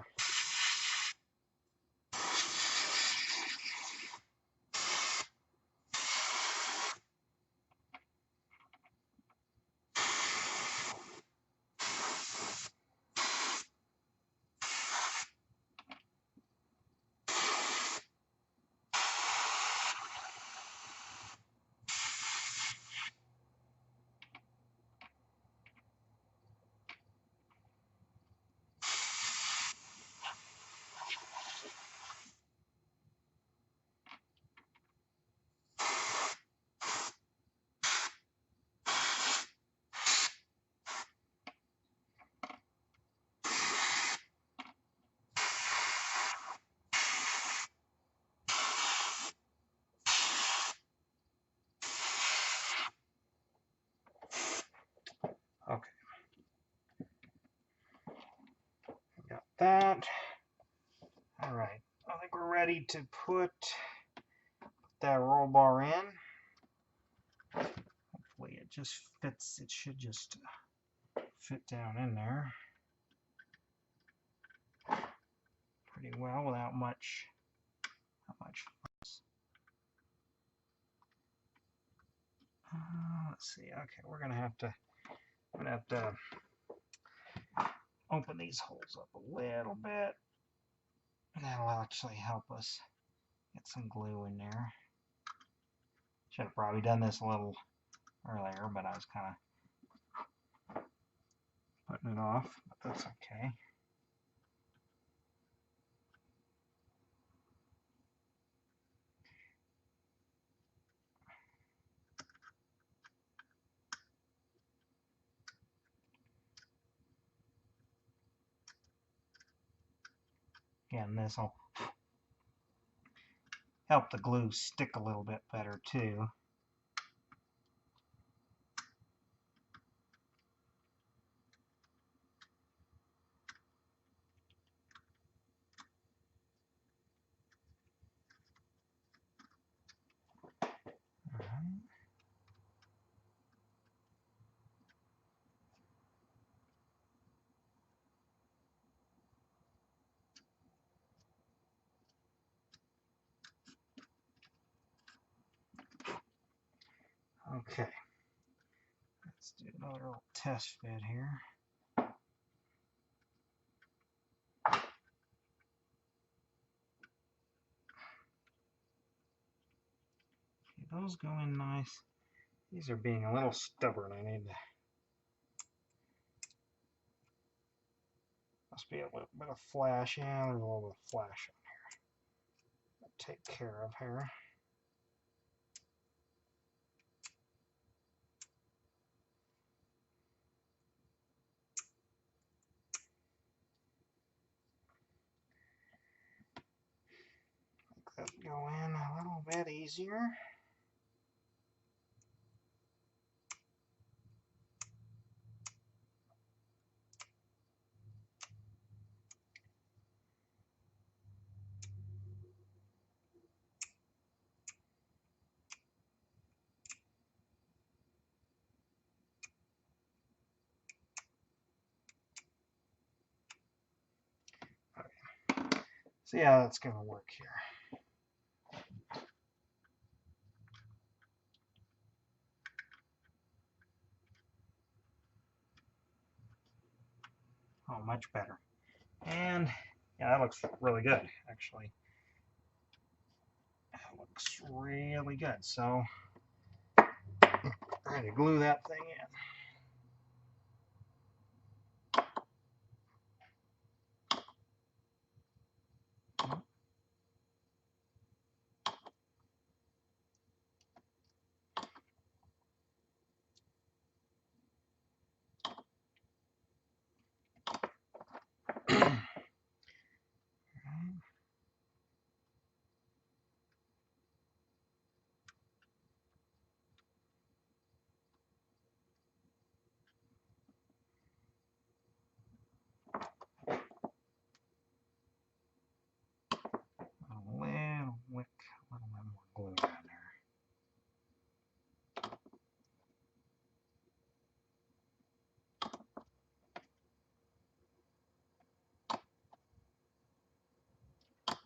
Okay. Got that. All right. I think we're ready to put that roll bar in. Hopefully it just fits. It should just fit down in there pretty well without much. Not much. Let's see. Okay, we're gonna have to. I'm gonna have to open these holes up a little bit. That'll actually help us get some glue in there. Should have probably done this a little earlier, but I was kind of putting it off, but that's okay. Again, this will help the glue stick a little bit better too. Okay, let's do another little test fit here. Okay, those go in nice. These are being a little stubborn. I need to. Must be a little bit of flash. Yeah, there's a little bit of flash on here. I'll take care of here. Let that go in a little bit easier. See how that's going to work here. Oh, much better. And yeah, that looks really good, actually. That looks really good. So, trying to glue that thing in.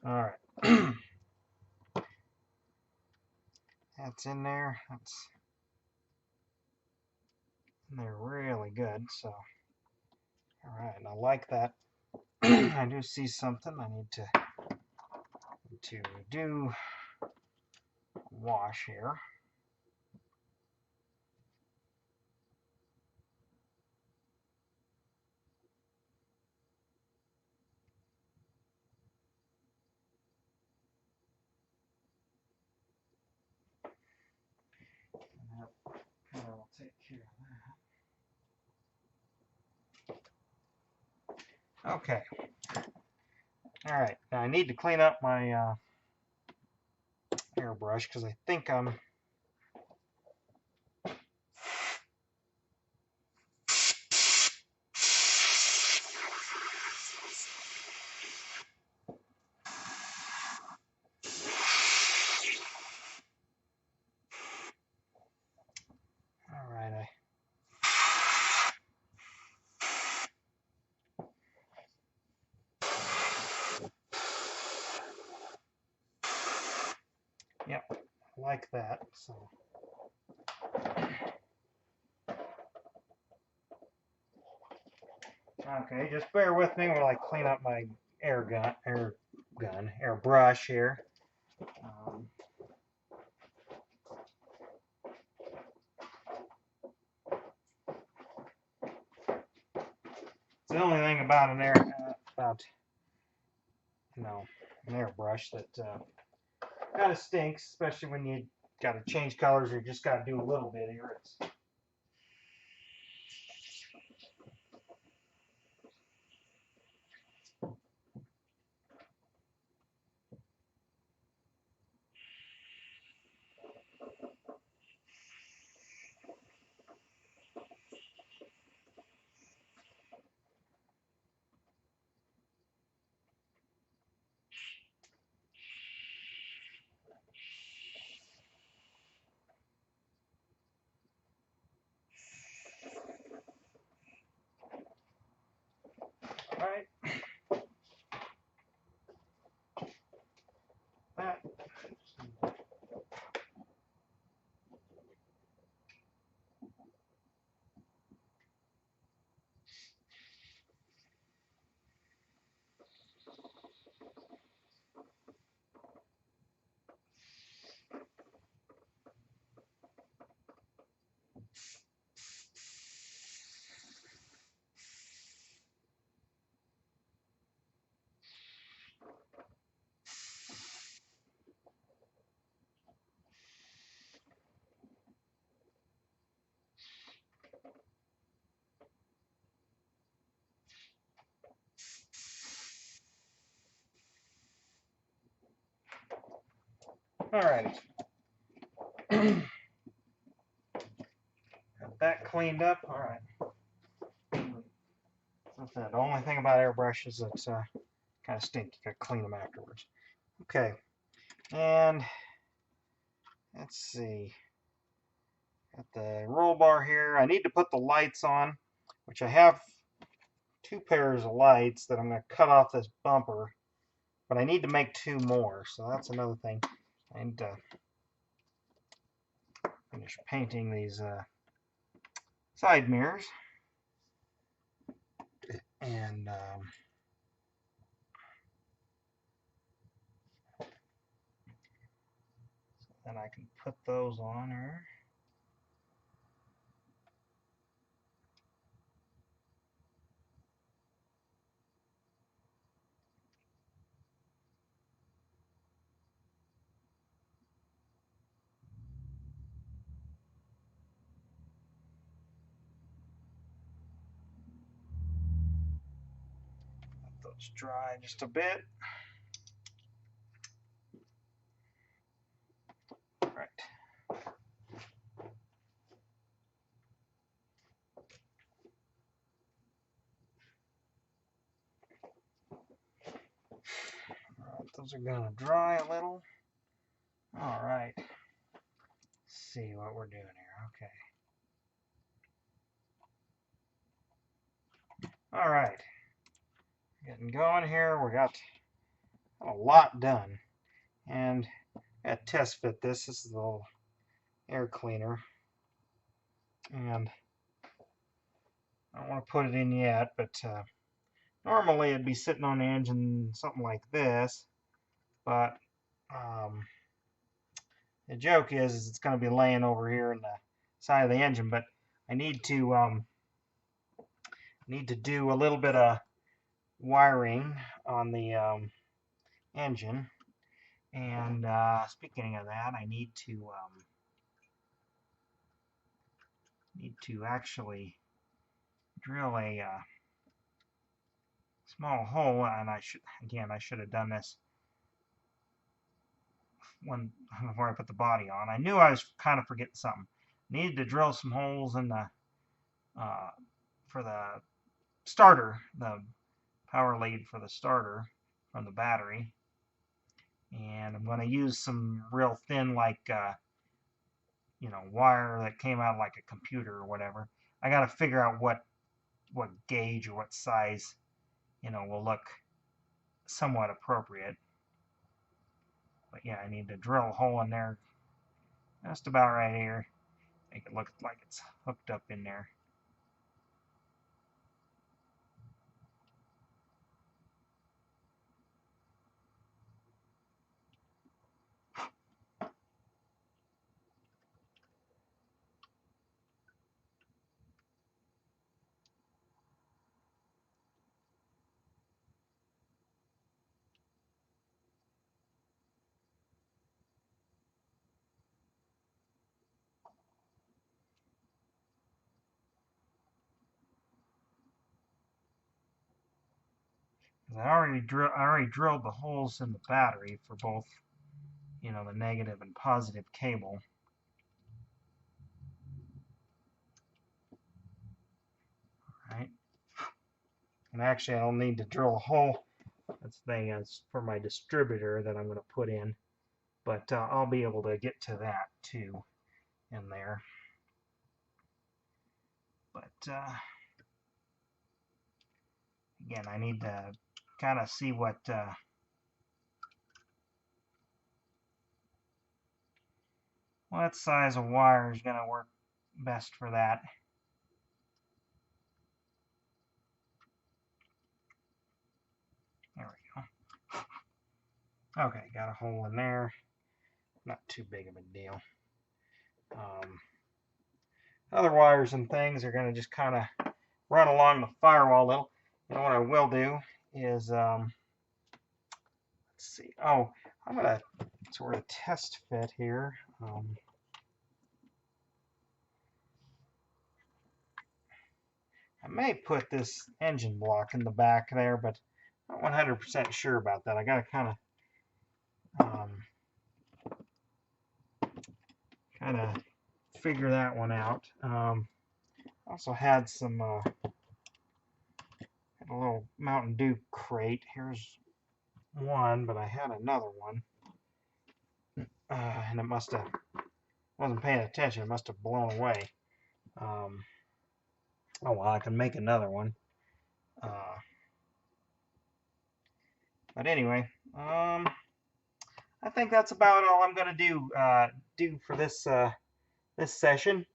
All right. That's in there. That's in there really good. So, all right. And I like that. I do see something. I need to do wash here. And I'll take care of that. Okay. All right. Now I need to clean up my airbrush because I think I'm all right. Yep, I like that. So. Okay, just bear with me while I clean up my airbrush here. It's the only thing about an airbrush that kind of stinks, especially when you got to change colors or you just got to do a little bit here. All right. That. All righty. Got that cleaned up. All right. That's it. The only thing about airbrushes is it's kind of stink. You got to clean them afterwards. Okay. And let's see. Got the roll bar here. I need to put the lights on, which I have 2 pairs of lights that I'm going to cut off this bumper, but I need to make 2 more, so that's another thing. I need to finish painting these side mirrors, and then I can put those on here. Let those dry just a bit. Right. Those are going to dry a little. All right. Let's see what we're doing here. Okay. All right. Getting going here. We got a lot done. And I gotta test fit this. This is the little air cleaner. And I don't want to put it in yet, but normally it'd be sitting on the engine something like this. But the joke is it's going to be laying over here in the side of the engine. But I need to do a little bit of wiring on the engine. And speaking of that, I need to actually drill a small hole, and I should have done this before I put the body on. I knew I was kind of forgetting something. Needed to drill some holes in the for the starter, the power lead for the starter from the battery, and I'm going to use some real thin, like wire that came out like a computer or whatever. I got to figure out what gauge or what size will look somewhat appropriate. But yeah, I need to drill a hole in there just about right here. Make it look like it's hooked up in there. I already drilled the holes in the battery for both, the negative and positive cable. All right. And actually, I'll need to drill a hole. That's for my distributor that I'm going to put in, but I'll be able to get to that too in there. But again, I need to kind of see what size of wire is going to work best for that. There we go. Okay, got a hole in there. Not too big of a deal. Other wires and things are going to just kind of run along the firewall a little. What I will do is, let's see. Oh, I'm going to sort of test fit here. I may put this engine block in the back there, but I'm not 100% sure about that. I got to kind of figure that one out. Also had some had a little Mountain Dew crate. Here's one, but I had another one, and it wasn't paying attention. It must have blown away. Oh well, I can make another one. But anyway, I think that's about all I'm going to do for this session.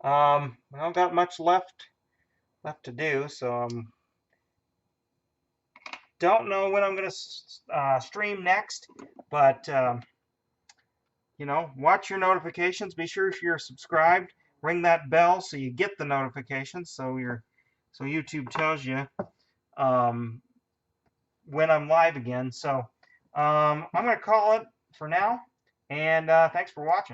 I don't got much left to do, so don't know when I'm going to stream next, but watch your notifications. Be sure if you're subscribed, ring that bell so you get the notifications, so YouTube tells you when I'm live again. So I'm going to call it for now, and thanks for watching.